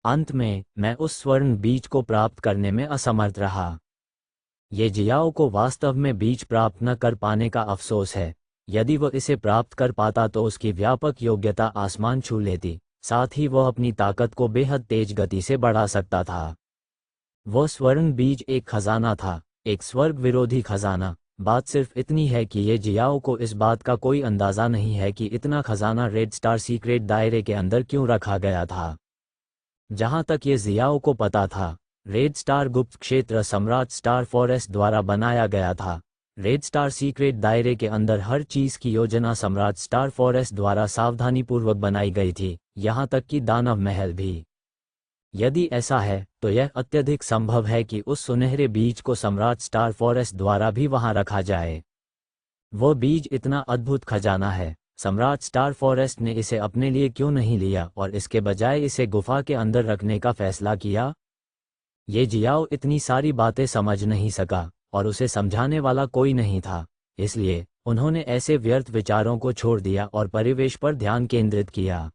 अंत में मैं उस स्वर्ण बीज को प्राप्त करने में असमर्थ रहा। ये जियाओ को वास्तव में बीज प्राप्त न कर पाने का अफसोस है। यदि वह इसे प्राप्त कर पाता तो उसकी व्यापक योग्यता आसमान छू लेती, साथ ही वह अपनी ताकत को बेहद तेज गति से बढ़ा सकता था। वह स्वर्ण बीज एक खजाना था, एक स्वर्ग विरोधी खजाना। बात सिर्फ इतनी है कि ये जियाओ को इस बात का कोई अंदाजा नहीं है कि इतना खजाना रेड स्टार सीक्रेट दायरे के अंदर क्यों रखा गया था। जहां तक ये जियाओ को पता था, रेड स्टार गुप्त क्षेत्र सम्राट स्टार फॉरेस्ट द्वारा बनाया गया था। रेड स्टार सीक्रेट दायरे के अंदर हर चीज की योजना सम्राट स्टार फॉरेस्ट द्वारा सावधानीपूर्वक बनाई गई थी, यहां तक कि दानव महल भी। यदि ऐसा है तो यह अत्यधिक संभव है कि उस सुनहरे बीज को सम्राट स्टार फॉरेस्ट द्वारा भी वहां रखा जाए। वह बीज इतना अद्भुत खजाना है, सम्राट स्टार फॉरेस्ट ने इसे अपने लिए क्यों नहीं लिया और इसके बजाय इसे गुफा के अंदर रखने का फैसला किया। ये जियाओ इतनी सारी बातें समझ नहीं सका और उसे समझाने वाला कोई नहीं था, इसलिए उन्होंने ऐसे व्यर्थ विचारों को छोड़ दिया और परिवेश पर ध्यान केंद्रित किया।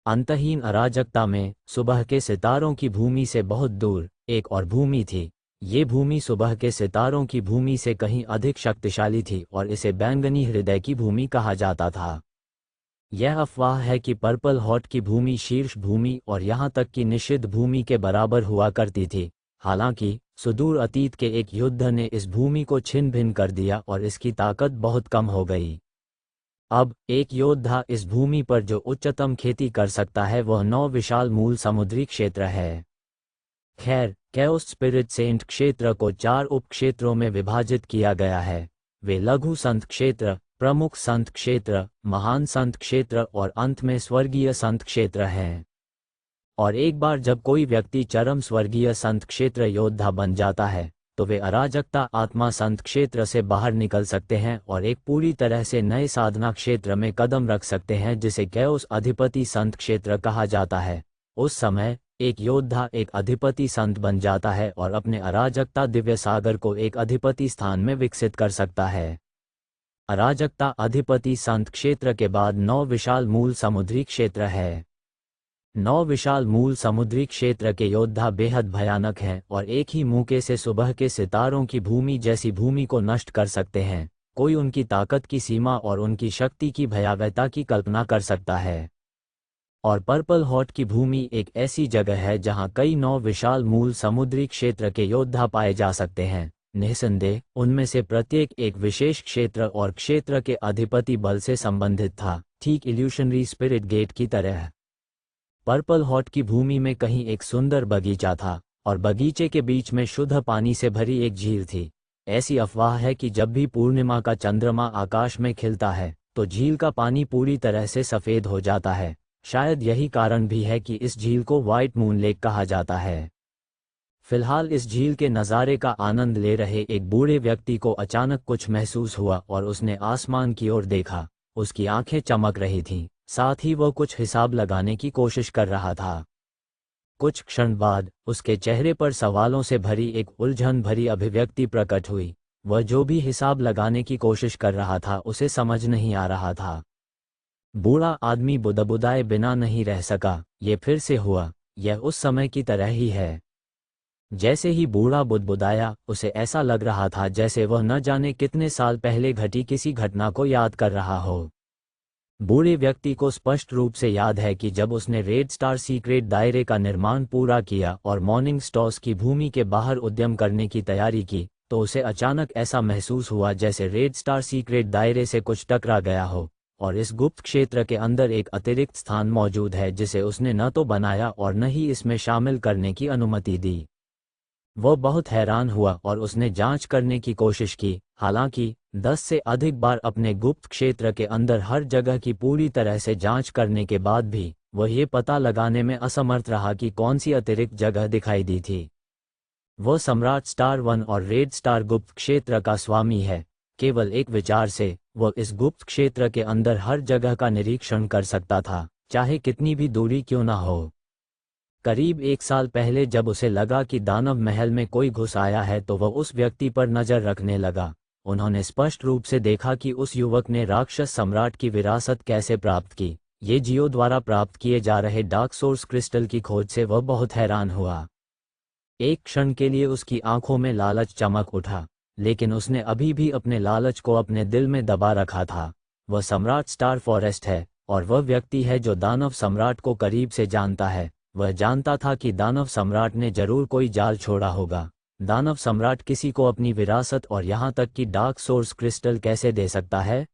अंतहीन अराजकता में सुबह के सितारों की भूमि से बहुत दूर एक और भूमि थी। ये भूमि सुबह के सितारों की भूमि से कहीं अधिक शक्तिशाली थी और इसे बैंगनी हृदय की भूमि कहा जाता था। यह अफवाह है कि पर्पल हॉट की भूमि शीर्ष भूमि और यहाँ तक कि निषिद्ध भूमि के बराबर हुआ करती थी। हालांकि सुदूर अतीत के एक युद्ध ने इस भूमि को छिन्न भिन्न कर दिया और इसकी ताकत बहुत कम हो गई। अब एक योद्धा इस भूमि पर जो उच्चतम खेती कर सकता है वह 9 विशाल मूल समुद्री क्षेत्र है। खैर, कैओस स्पिरिट सेंट क्षेत्र को 4 उप क्षेत्रों में विभाजित किया गया है। वे लघु संत क्षेत्र, प्रमुख संत क्षेत्र, महान संत क्षेत्र और अंत में स्वर्गीय संत क्षेत्र हैं। और एक बार जब कोई व्यक्ति चरम स्वर्गीय संत क्षेत्र योद्धा बन जाता है तो वे अराजकता आत्मा संत क्षेत्र से बाहर निकल सकते हैं और एक पूरी तरह से नए साधना क्षेत्र में कदम रख सकते हैं जिसे कैओस अधिपति संत क्षेत्र कहा जाता है। उस समय एक योद्धा एक अधिपति संत बन जाता है और अपने अराजकता दिव्य सागर को एक अधिपति स्थान में विकसित कर सकता है। अराजकता अधिपति संत क्षेत्र के बाद 9 विशाल मूल समुद्री क्षेत्र है। 9 विशाल मूल समुद्री क्षेत्र के योद्धा बेहद भयानक हैं और एक ही मौके से सुबह के सितारों की भूमि जैसी भूमि को नष्ट कर सकते हैं। कोई उनकी ताकत की सीमा और उनकी शक्ति की भयावहता की कल्पना कर सकता है। और पर्पल हॉट की भूमि एक ऐसी जगह है जहां कई 9 विशाल मूल समुद्री क्षेत्र के योद्धा पाए जा सकते हैं। निस्संदेह उनमें से प्रत्येक एक विशेष क्षेत्र और क्षेत्र के अधिपति बल से संबंधित था, ठीक इल्यूशनरी स्पिरिट गेट की तरह। पर्पल हॉट की भूमि में कहीं एक सुंदर बगीचा था और बगीचे के बीच में शुद्ध पानी से भरी एक झील थी। ऐसी अफवाह है कि जब भी पूर्णिमा का चंद्रमा आकाश में खिलता है तो झील का पानी पूरी तरह से सफेद हो जाता है। शायद यही कारण भी है कि इस झील को व्हाइट मून लेक कहा जाता है। फिलहाल इस झील के नज़ारे का आनंद ले रहे एक बूढ़े व्यक्ति को अचानक कुछ महसूस हुआ और उसने आसमान की ओर देखा। उसकी आंखें चमक रही थीं, साथ ही वह कुछ हिसाब लगाने की कोशिश कर रहा था। कुछ क्षण बाद उसके चेहरे पर सवालों से भरी एक उलझन भरी अभिव्यक्ति प्रकट हुई। वह जो भी हिसाब लगाने की कोशिश कर रहा था उसे समझ नहीं आ रहा था। बूढ़ा आदमी बुदबुदाए बिना नहीं रह सका। ये फिर से हुआ, यह उस समय की तरह ही है। जैसे ही बूढ़ा बुदबुदाया, उसे ऐसा लग रहा था जैसे वह न जाने कितने साल पहले घटी किसी घटना को याद कर रहा हो। बूढ़े व्यक्ति को स्पष्ट रूप से याद है कि जब उसने रेड स्टार सीक्रेट दायरे का निर्माण पूरा किया और मॉर्निंग स्टॉर्स की भूमि के बाहर उद्यम करने की तैयारी की, तो उसे अचानक ऐसा महसूस हुआ जैसे रेड स्टार सीक्रेट दायरे से कुछ टकरा गया हो और इस गुप्त क्षेत्र के अंदर एक अतिरिक्त स्थान मौजूद है जिसे उसने न तो बनाया और न ही इसमें शामिल करने की अनुमति दी। वह बहुत हैरान हुआ और उसने जांच करने की कोशिश की। हालांकि 10 से अधिक बार अपने गुप्त क्षेत्र के अंदर हर जगह की पूरी तरह से जांच करने के बाद भी वह ये पता लगाने में असमर्थ रहा कि कौन सी अतिरिक्त जगह दिखाई दी थी। वह सम्राट स्टार 1 और रेड स्टार गुप्त क्षेत्र का स्वामी है। केवल एक विचार से वह इस गुप्त क्षेत्र के अंदर हर जगह का निरीक्षण कर सकता था, चाहे कितनी भी दूरी क्यों ना हो। करीब 1 साल पहले जब उसे लगा कि दानव महल में कोई घुस आया है तो वह उस व्यक्ति पर नजर रखने लगा। उन्होंने स्पष्ट रूप से देखा कि उस युवक ने राक्षस सम्राट की विरासत कैसे प्राप्त की। ये जियो द्वारा प्राप्त किए जा रहे डार्क सोर्स क्रिस्टल की खोज से वह बहुत हैरान हुआ। एक क्षण के लिए उसकी आंखों में लालच चमक उठा, लेकिन उसने अभी भी अपने लालच को अपने दिल में दबा रखा था। वह सम्राट स्टार फॉरेस्ट है, और वह व्यक्ति है जो दानव सम्राट को करीब से जानता है। वह जानता था कि दानव सम्राट ने जरूर कोई जाल छोड़ा होगा। दानव सम्राट किसी को अपनी विरासत और यहाँ तक कि डार्क सोर्स क्रिस्टल कैसे दे सकता है?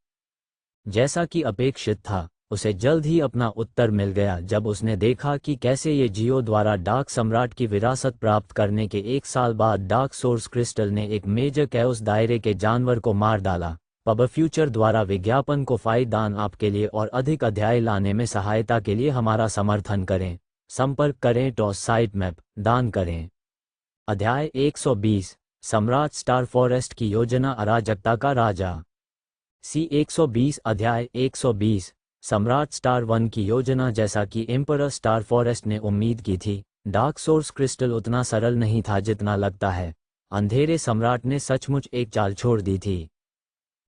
जैसा कि अपेक्षित था, उसे जल्द ही अपना उत्तर मिल गया जब उसने देखा कि कैसे ये जियो द्वारा डार्क सम्राट की विरासत प्राप्त करने के 1 साल बाद डार्क सोर्स क्रिस्टल ने एक मेजर कैओस दायरे के जानवर को मार डाला। पब फ्यूचर द्वारा विज्ञापन को फायदान आपके लिए और अधिक अध्याय लाने में सहायता के लिए हमारा समर्थन करें। संपर्क करें तो साइट मैप दान करें। अध्याय 120 सम्राट स्टार फॉरेस्ट की योजना अराजकता का राजा। सी 120 अध्याय 120 सम्राट स्टार 1 की योजना। जैसा कि एम्परर स्टार फॉरेस्ट ने उम्मीद की थी, डार्क सोर्स क्रिस्टल उतना सरल नहीं था जितना लगता है। अंधेरे सम्राट ने सचमुच एक चाल छोड़ दी थी।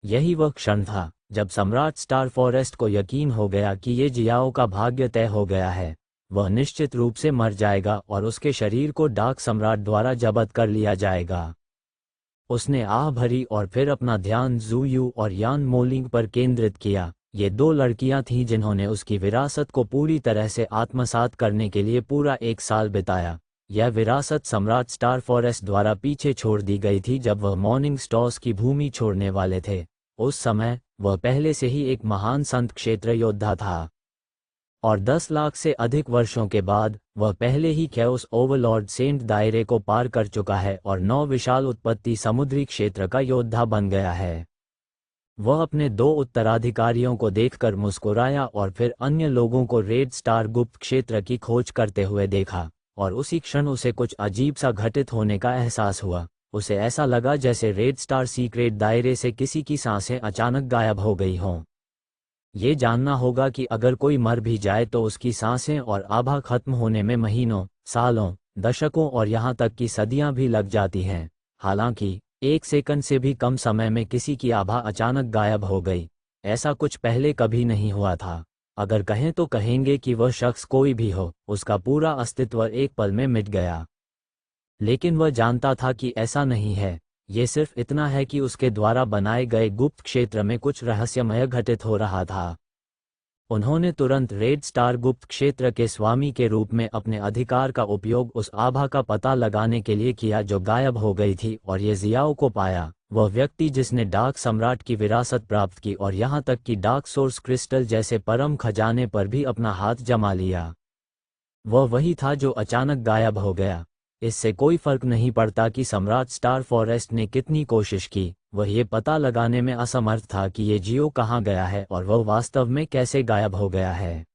यही वह क्षण था जब सम्राट स्टार फॉरेस्ट को यकीन हो गया कि ये जियाओ का भाग्य तय हो गया है। वह निश्चित रूप से मर जाएगा और उसके शरीर को डार्क सम्राट द्वारा जब्त कर लिया जाएगा। उसने आह भरी और फिर अपना ध्यान जू यू और यान मोलिंग पर केंद्रित किया। ये 2 लड़कियां थीं जिन्होंने उसकी विरासत को पूरी तरह से आत्मसात करने के लिए पूरा 1 साल बिताया। यह विरासत सम्राट स्टार फॉरेस्ट द्वारा पीछे छोड़ दी गई थी जब वह मॉर्निंग स्टॉर्स की भूमि छोड़ने वाले थे। उस समय वह पहले से ही एक महान संत क्षेत्र योद्धा था, और 10 लाख से अधिक वर्षों के बाद वह पहले ही कैओस ओवरलॉर्ड सेंट दायरे को पार कर चुका है और 9 विशाल उत्पत्ति समुद्री क्षेत्र का योद्धा बन गया है। वह अपने 2 उत्तराधिकारियों को देखकर मुस्कुराया और फिर अन्य लोगों को रेड स्टार गुप्त क्षेत्र की खोज करते हुए देखा, और उसी क्षण उसे कुछ अजीब सा घटित होने का एहसास हुआ। उसे ऐसा लगा जैसे रेड स्टार सीक्रेट दायरे से किसी की सांसें अचानक गायब हो गई हों। ये जानना होगा कि अगर कोई मर भी जाए तो उसकी सांसें और आभा खत्म होने में महीनों, सालों, दशकों और यहाँ तक कि सदियां भी लग जाती हैं। हालांकि 1 सेकंड से भी कम समय में किसी की आभा अचानक गायब हो गई, ऐसा कुछ पहले कभी नहीं हुआ था। अगर कहें तो कहेंगे कि वह शख्स कोई भी हो, उसका पूरा अस्तित्व एक पल में मिट गया। लेकिन वह जानता था कि ऐसा नहीं है। ये सिर्फ इतना है कि उसके द्वारा बनाए गए गुप्त क्षेत्र में कुछ रहस्यमय घटित हो रहा था। उन्होंने तुरंत रेड स्टार गुप्त क्षेत्र के स्वामी के रूप में अपने अधिकार का उपयोग उस आभा का पता लगाने के लिए किया जो गायब हो गई थी, और ये जियाओ को पाया, वह व्यक्ति जिसने डार्क सम्राट की विरासत प्राप्त की और यहाँ तक कि डार्क सोर्स क्रिस्टल जैसे परम खजाने पर भी अपना हाथ जमा लिया। वह वही था जो अचानक गायब हो गया। इससे कोई फर्क नहीं पड़ता कि सम्राट स्टार फॉरेस्ट ने कितनी कोशिश की, वह ये पता लगाने में असमर्थ था कि ये जियो कहाँ गया है और वह वास्तव में कैसे गायब हो गया है।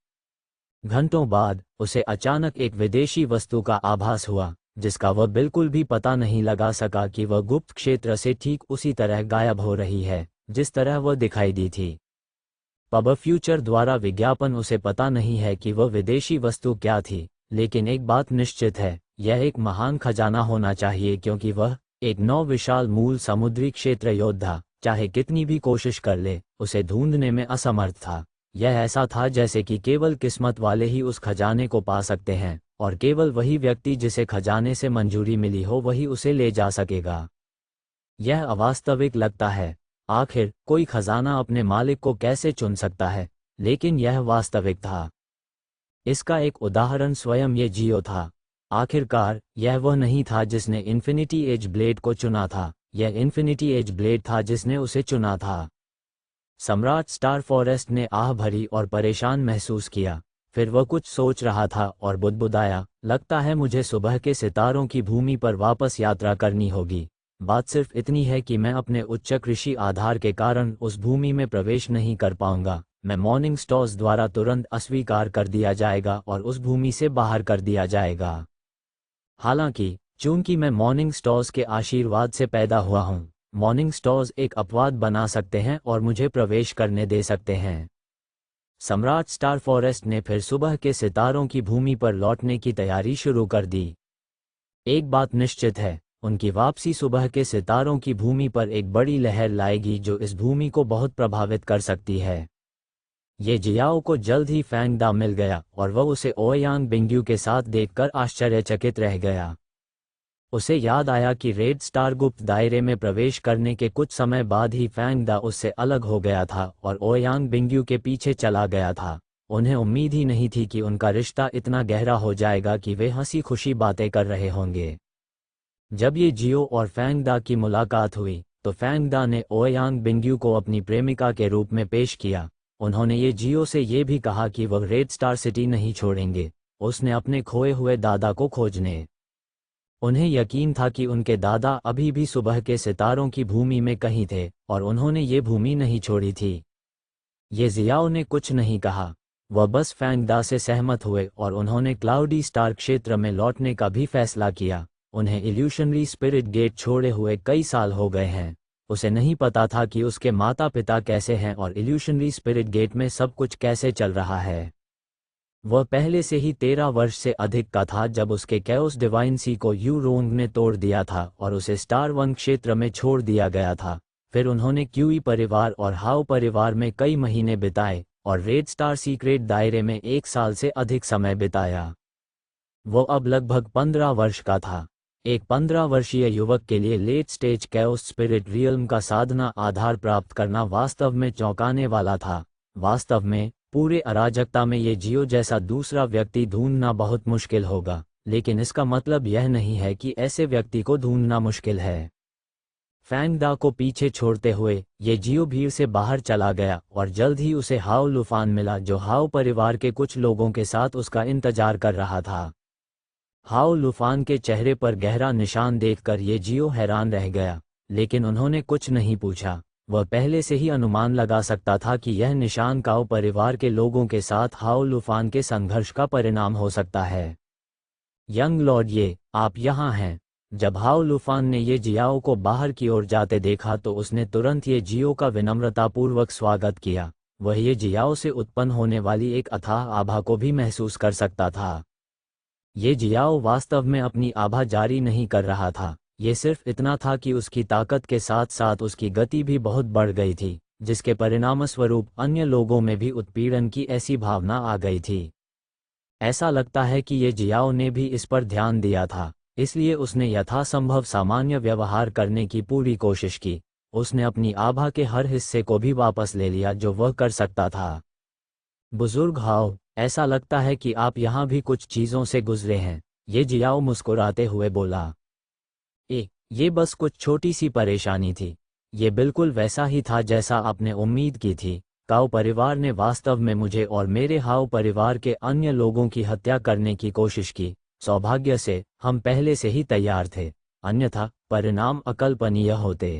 घंटों बाद उसे अचानक एक विदेशी वस्तु का आभास हुआ, जिसका वह बिल्कुल भी पता नहीं लगा सका कि वह गुप्त क्षेत्र से ठीक उसी तरह गायब हो रही है जिस तरह वह दिखाई दी थी। पब फ्यूचर द्वारा विज्ञापन उसे पता नहीं है कि वह विदेशी वस्तु क्या थी, लेकिन एक बात निश्चित है, यह एक महान खजाना होना चाहिए क्योंकि वह एक 9 विशाल मूल समुद्री क्षेत्र योद्धा चाहे कितनी भी कोशिश कर ले, उसे ढूंढने में असमर्थ था। यह ऐसा था जैसे कि केवल किस्मत वाले ही उस खजाने को पा सकते हैं, और केवल वही व्यक्ति जिसे खजाने से मंजूरी मिली हो वही उसे ले जा सकेगा। यह अवास्तविक लगता है। आखिर कोई खजाना अपने मालिक को कैसे चुन सकता है, लेकिन यह वास्तविक था। इसका एक उदाहरण स्वयं ये जियो था। आखिरकार यह वह नहीं था जिसने इन्फिनिटी एज ब्लेड को चुना था, यह इन्फिनिटी एज ब्लेड था जिसने उसे चुना था। सम्राट स्टार फॉरेस्ट ने आह भरी और परेशान महसूस किया। फिर वह कुछ सोच रहा था और बुदबुदाया, लगता है मुझे सुबह के सितारों की भूमि पर वापस यात्रा करनी होगी। बात सिर्फ इतनी है कि मैं अपने उच्च कृषि आधार के कारण उस भूमि में प्रवेश नहीं कर पाऊंगा। मैं मॉर्निंग स्टॉर्स द्वारा तुरंत अस्वीकार कर दिया जाएगा और उस भूमि से बाहर कर दिया जाएगा। हालांकि चूंकि मैं मॉर्निंग स्टॉर्स के आशीर्वाद से पैदा हुआ हूं, मॉर्निंग स्टॉर्स एक अपवाद बना सकते हैं और मुझे प्रवेश करने दे सकते हैं। सम्राट स्टार फॉरेस्ट ने फिर सुबह के सितारों की भूमि पर लौटने की तैयारी शुरू कर दी। एक बात निश्चित है, उनकी वापसी सुबह के सितारों की भूमि पर एक बड़ी लहर लाएगी जो इस भूमि को बहुत प्रभावित कर सकती है। ये जियाओ को जल्द ही फैंग दा मिल गया और वह उसे ओयांग बिंग्यू के साथ देखकर आश्चर्यचकित रह गया। उसे याद आया कि रेड स्टार गुप्त दायरे में प्रवेश करने के कुछ समय बाद ही फैंग दा उससे अलग हो गया था और ओयांग बिंग्यू के पीछे चला गया था। उन्हें उम्मीद ही नहीं थी कि उनका रिश्ता इतना गहरा हो जाएगा कि वे हंसी खुशी बातें कर रहे होंगे। जब ये जियो और फैंग दा की मुलाकात हुई तो फैंग दा ने ओयांग बिंग्यू को अपनी प्रेमिका के रूप में पेश किया। उन्होंने ये जियो से ये भी कहा कि वह रेड स्टार सिटी नहीं छोड़ेंगे, उसने अपने खोए हुए दादा को खोजने। उन्हें यकीन था कि उनके दादा अभी भी सुबह के सितारों की भूमि में कहीं थे और उन्होंने ये भूमि नहीं छोड़ी थी। ये जियाओ ने कुछ नहीं कहा, वह बस फैंग दा से सहमत हुए और उन्होंने क्लाउडी स्टार क्षेत्र में लौटने का भी फैसला किया। उन्हें इल्यूशनरी स्पिरिट गेट छोड़े हुए कई साल हो गए हैं। उसे नहीं पता था कि उसके माता पिता कैसे हैं और इल्यूशनरी स्पिरिट गेट में सब कुछ कैसे चल रहा है। वह पहले से ही 13 वर्ष से अधिक का था जब उसके कैओस डिवाइन सी को यू रोंग ने तोड़ दिया था और उसे स्टार वन क्षेत्र में छोड़ दिया गया था। फिर उन्होंने क्यूई परिवार और हाओ परिवार में कई महीने बिताए और रेड स्टार सीक्रेट दायरे में 1 साल से अधिक समय बिताया। वो अब लगभग 15 वर्ष का था। एक 15 वर्षीय युवक के लिए late stage chaos spirit realm का साधना आधार प्राप्त करना वास्तव में चौंकाने वाला था। वास्तव में पूरे अराजकता में ये जियो जैसा दूसरा व्यक्ति ढूंढना बहुत मुश्किल होगा, लेकिन इसका मतलब यह नहीं है कि ऐसे व्यक्ति को ढूंढना मुश्किल है। फैंग दा को पीछे छोड़ते हुए ये जियो भीड़ से बाहर चला गया और जल्द ही उसे हाओ लुफान मिला जो हाओ परिवार के कुछ लोगों के साथ उसका इंतजार कर रहा था। हाओ लुफान के चेहरे पर गहरा निशान देखकर ये जियो हैरान रह गया, लेकिन उन्होंने कुछ नहीं पूछा। वह पहले से ही अनुमान लगा सकता था कि यह निशान काओ परिवार के लोगों के साथ हाओ लुफान के संघर्ष का परिणाम हो सकता है। यंग लॉर्ड, ये आप यहाँ हैं। जब हाओ लुफान ने ये जियाओ को बाहर की ओर जाते देखा तो उसने तुरंत ये जियो का विनम्रतापूर्वक स्वागत किया। वह ये जियाओ से उत्पन्न होने वाली एक अथाह आभा को भी महसूस कर सकता था। ये जियाओ वास्तव में अपनी आभा जारी नहीं कर रहा था, ये सिर्फ इतना था कि उसकी ताकत के साथ साथ उसकी गति भी बहुत बढ़ गई थी, जिसके परिणामस्वरूप अन्य लोगों में भी उत्पीड़न की ऐसी भावना आ गई थी। ऐसा लगता है कि ये जियाओ ने भी इस पर ध्यान दिया था, इसलिए उसने यथासंभव सामान्य व्यवहार करने की पूरी कोशिश की। उसने अपनी आभा के हर हिस्से को भी वापस ले लिया जो वह कर सकता था। बुजुर्ग हाओ, ऐसा लगता है कि आप यहाँ भी कुछ चीज़ों से गुजरे हैं, ये जियाओ मुस्कुराते हुए बोला। ये बस कुछ छोटी सी परेशानी थी। ये बिल्कुल वैसा ही था जैसा आपने उम्मीद की थी। काओ परिवार ने वास्तव में मुझे और मेरे हाओ परिवार के अन्य लोगों की हत्या करने की कोशिश की। सौभाग्य से हम पहले से ही तैयार थे, अन्यथा परिणाम अकल्पनीय होते।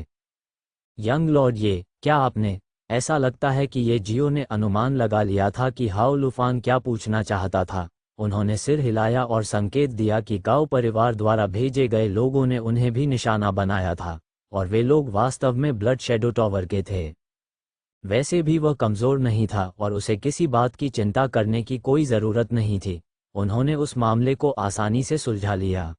यंग लॉर्ड, ये क्या आपने, ऐसा लगता है कि ये जियो ने अनुमान लगा लिया था कि हाओ लुफान क्या पूछना चाहता था। उन्होंने सिर हिलाया और संकेत दिया कि काओ परिवार द्वारा भेजे गए लोगों ने उन्हें भी निशाना बनाया था और वे लोग वास्तव में ब्लड शैडो टॉवर के थे। वैसे भी वह कमज़ोर नहीं था और उसे किसी बात की चिंता करने की कोई ज़रूरत नहीं थी। उन्होंने उस मामले को आसानी से सुलझा लिया।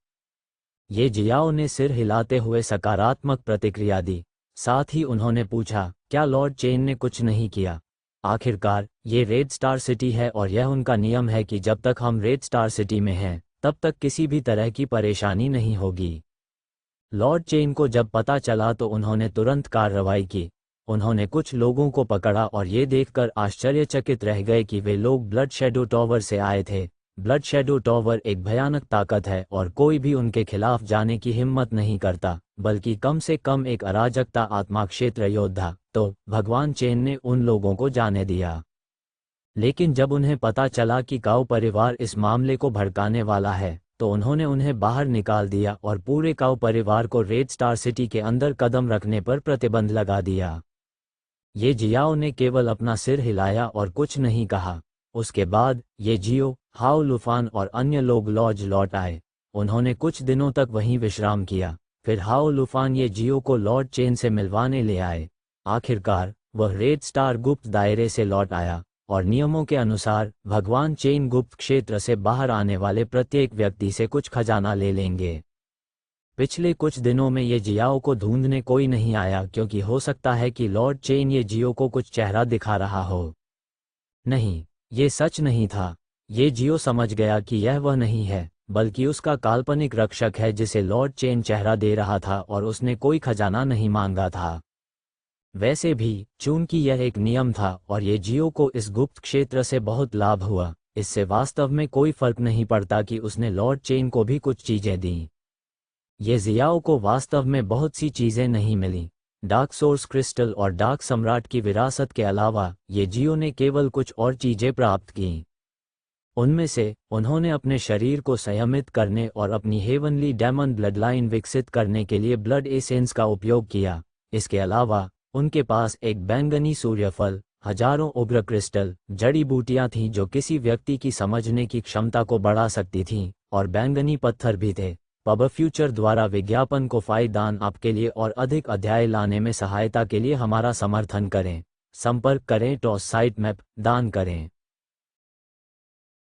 ये जियाओ ने सिर हिलाते हुए सकारात्मक प्रतिक्रिया दी। साथ ही उन्होंने पूछा, क्या लॉर्ड चेन ने कुछ नहीं किया? आखिरकार ये रेड स्टार सिटी है और यह उनका नियम है कि जब तक हम रेड स्टार सिटी में हैं तब तक किसी भी तरह की परेशानी नहीं होगी। लॉर्ड चेन को जब पता चला तो उन्होंने तुरंत कार्रवाई की। उन्होंने कुछ लोगों को पकड़ा और ये देखकर आश्चर्यचकित रह गए कि वे लोग ब्लड शैडो टॉवर से आए थे। ब्लड शैडो टॉवर एक भयानक ताकत है और कोई भी उनके खिलाफ जाने की हिम्मत नहीं करता, बल्कि कम से कम एक अराजकता आत्मा क्षेत्र योद्धा। तो भगवान चेन ने उन लोगों को जाने दिया। लेकिन जब उन्हें पता चला कि काऊ परिवार इस मामले को भड़काने वाला है, तो उन्होंने उन्हें बाहर निकाल दिया और पूरे काऊ परिवार को रेड स्टार सिटी के अंदर कदम रखने पर प्रतिबंध लगा दिया। ये जियाओ ने केवल अपना सिर हिलाया और कुछ नहीं कहा। उसके बाद ये जियो, हाओ लुफान और अन्य लोग लॉज लौट आए। उन्होंने कुछ दिनों तक वहीं विश्राम किया। फिर हाओ लुफान ये जियो को लॉर्ड चेन से मिलवाने ले आए। आखिरकार वह रेड स्टार गुप्त दायरे से लौट आया और नियमों के अनुसार भगवान चेन गुप्त क्षेत्र से बाहर आने वाले प्रत्येक व्यक्ति से कुछ खजाना ले लेंगे। पिछले कुछ दिनों में ये जियाओ को ढूंढने कोई नहीं आया, क्योंकि हो सकता है कि लॉर्ड चेन ये जियो को कुछ चेहरा दिखा रहा हो। नहीं, ये सच नहीं था। ये जियो समझ गया कि यह वह नहीं है, बल्कि उसका काल्पनिक रक्षक है जिसे लॉर्ड चेन चेहरा दे रहा था, और उसने कोई खजाना नहीं मांगा था। वैसे भी चूंकि यह एक नियम था और ये जियो को इस गुप्त क्षेत्र से बहुत लाभ हुआ, इससे वास्तव में कोई फर्क नहीं पड़ता कि उसने लॉर्ड चेन को भी कुछ चीजें दीं। ये जियाओ को वास्तव में बहुत सी चीजें नहीं मिली। डार्क सोर्स क्रिस्टल और डार्क सम्राट की विरासत के अलावा ये जियो ने केवल कुछ और चीजें प्राप्त की। उनमें से उन्होंने अपने शरीर को संयमित करने और अपनी हेवनली डेमन ब्लडलाइन विकसित करने के लिए ब्लड एसेंस का उपयोग किया। इसके अलावा उनके पास एक बैंगनी सूर्यफल, हजारों उग्र क्रिस्टल, जड़ी बूटियां थीं जो किसी व्यक्ति की समझने की क्षमता को बढ़ा सकती थीं, और बैंगनी पत्थर भी थे। पब फ्यूचर द्वारा विज्ञापन को फायदान आपके लिए और अधिक अध्याय लाने में सहायता के लिए हमारा समर्थन करें। संपर्क करें टॉस साइट मैप दान करें।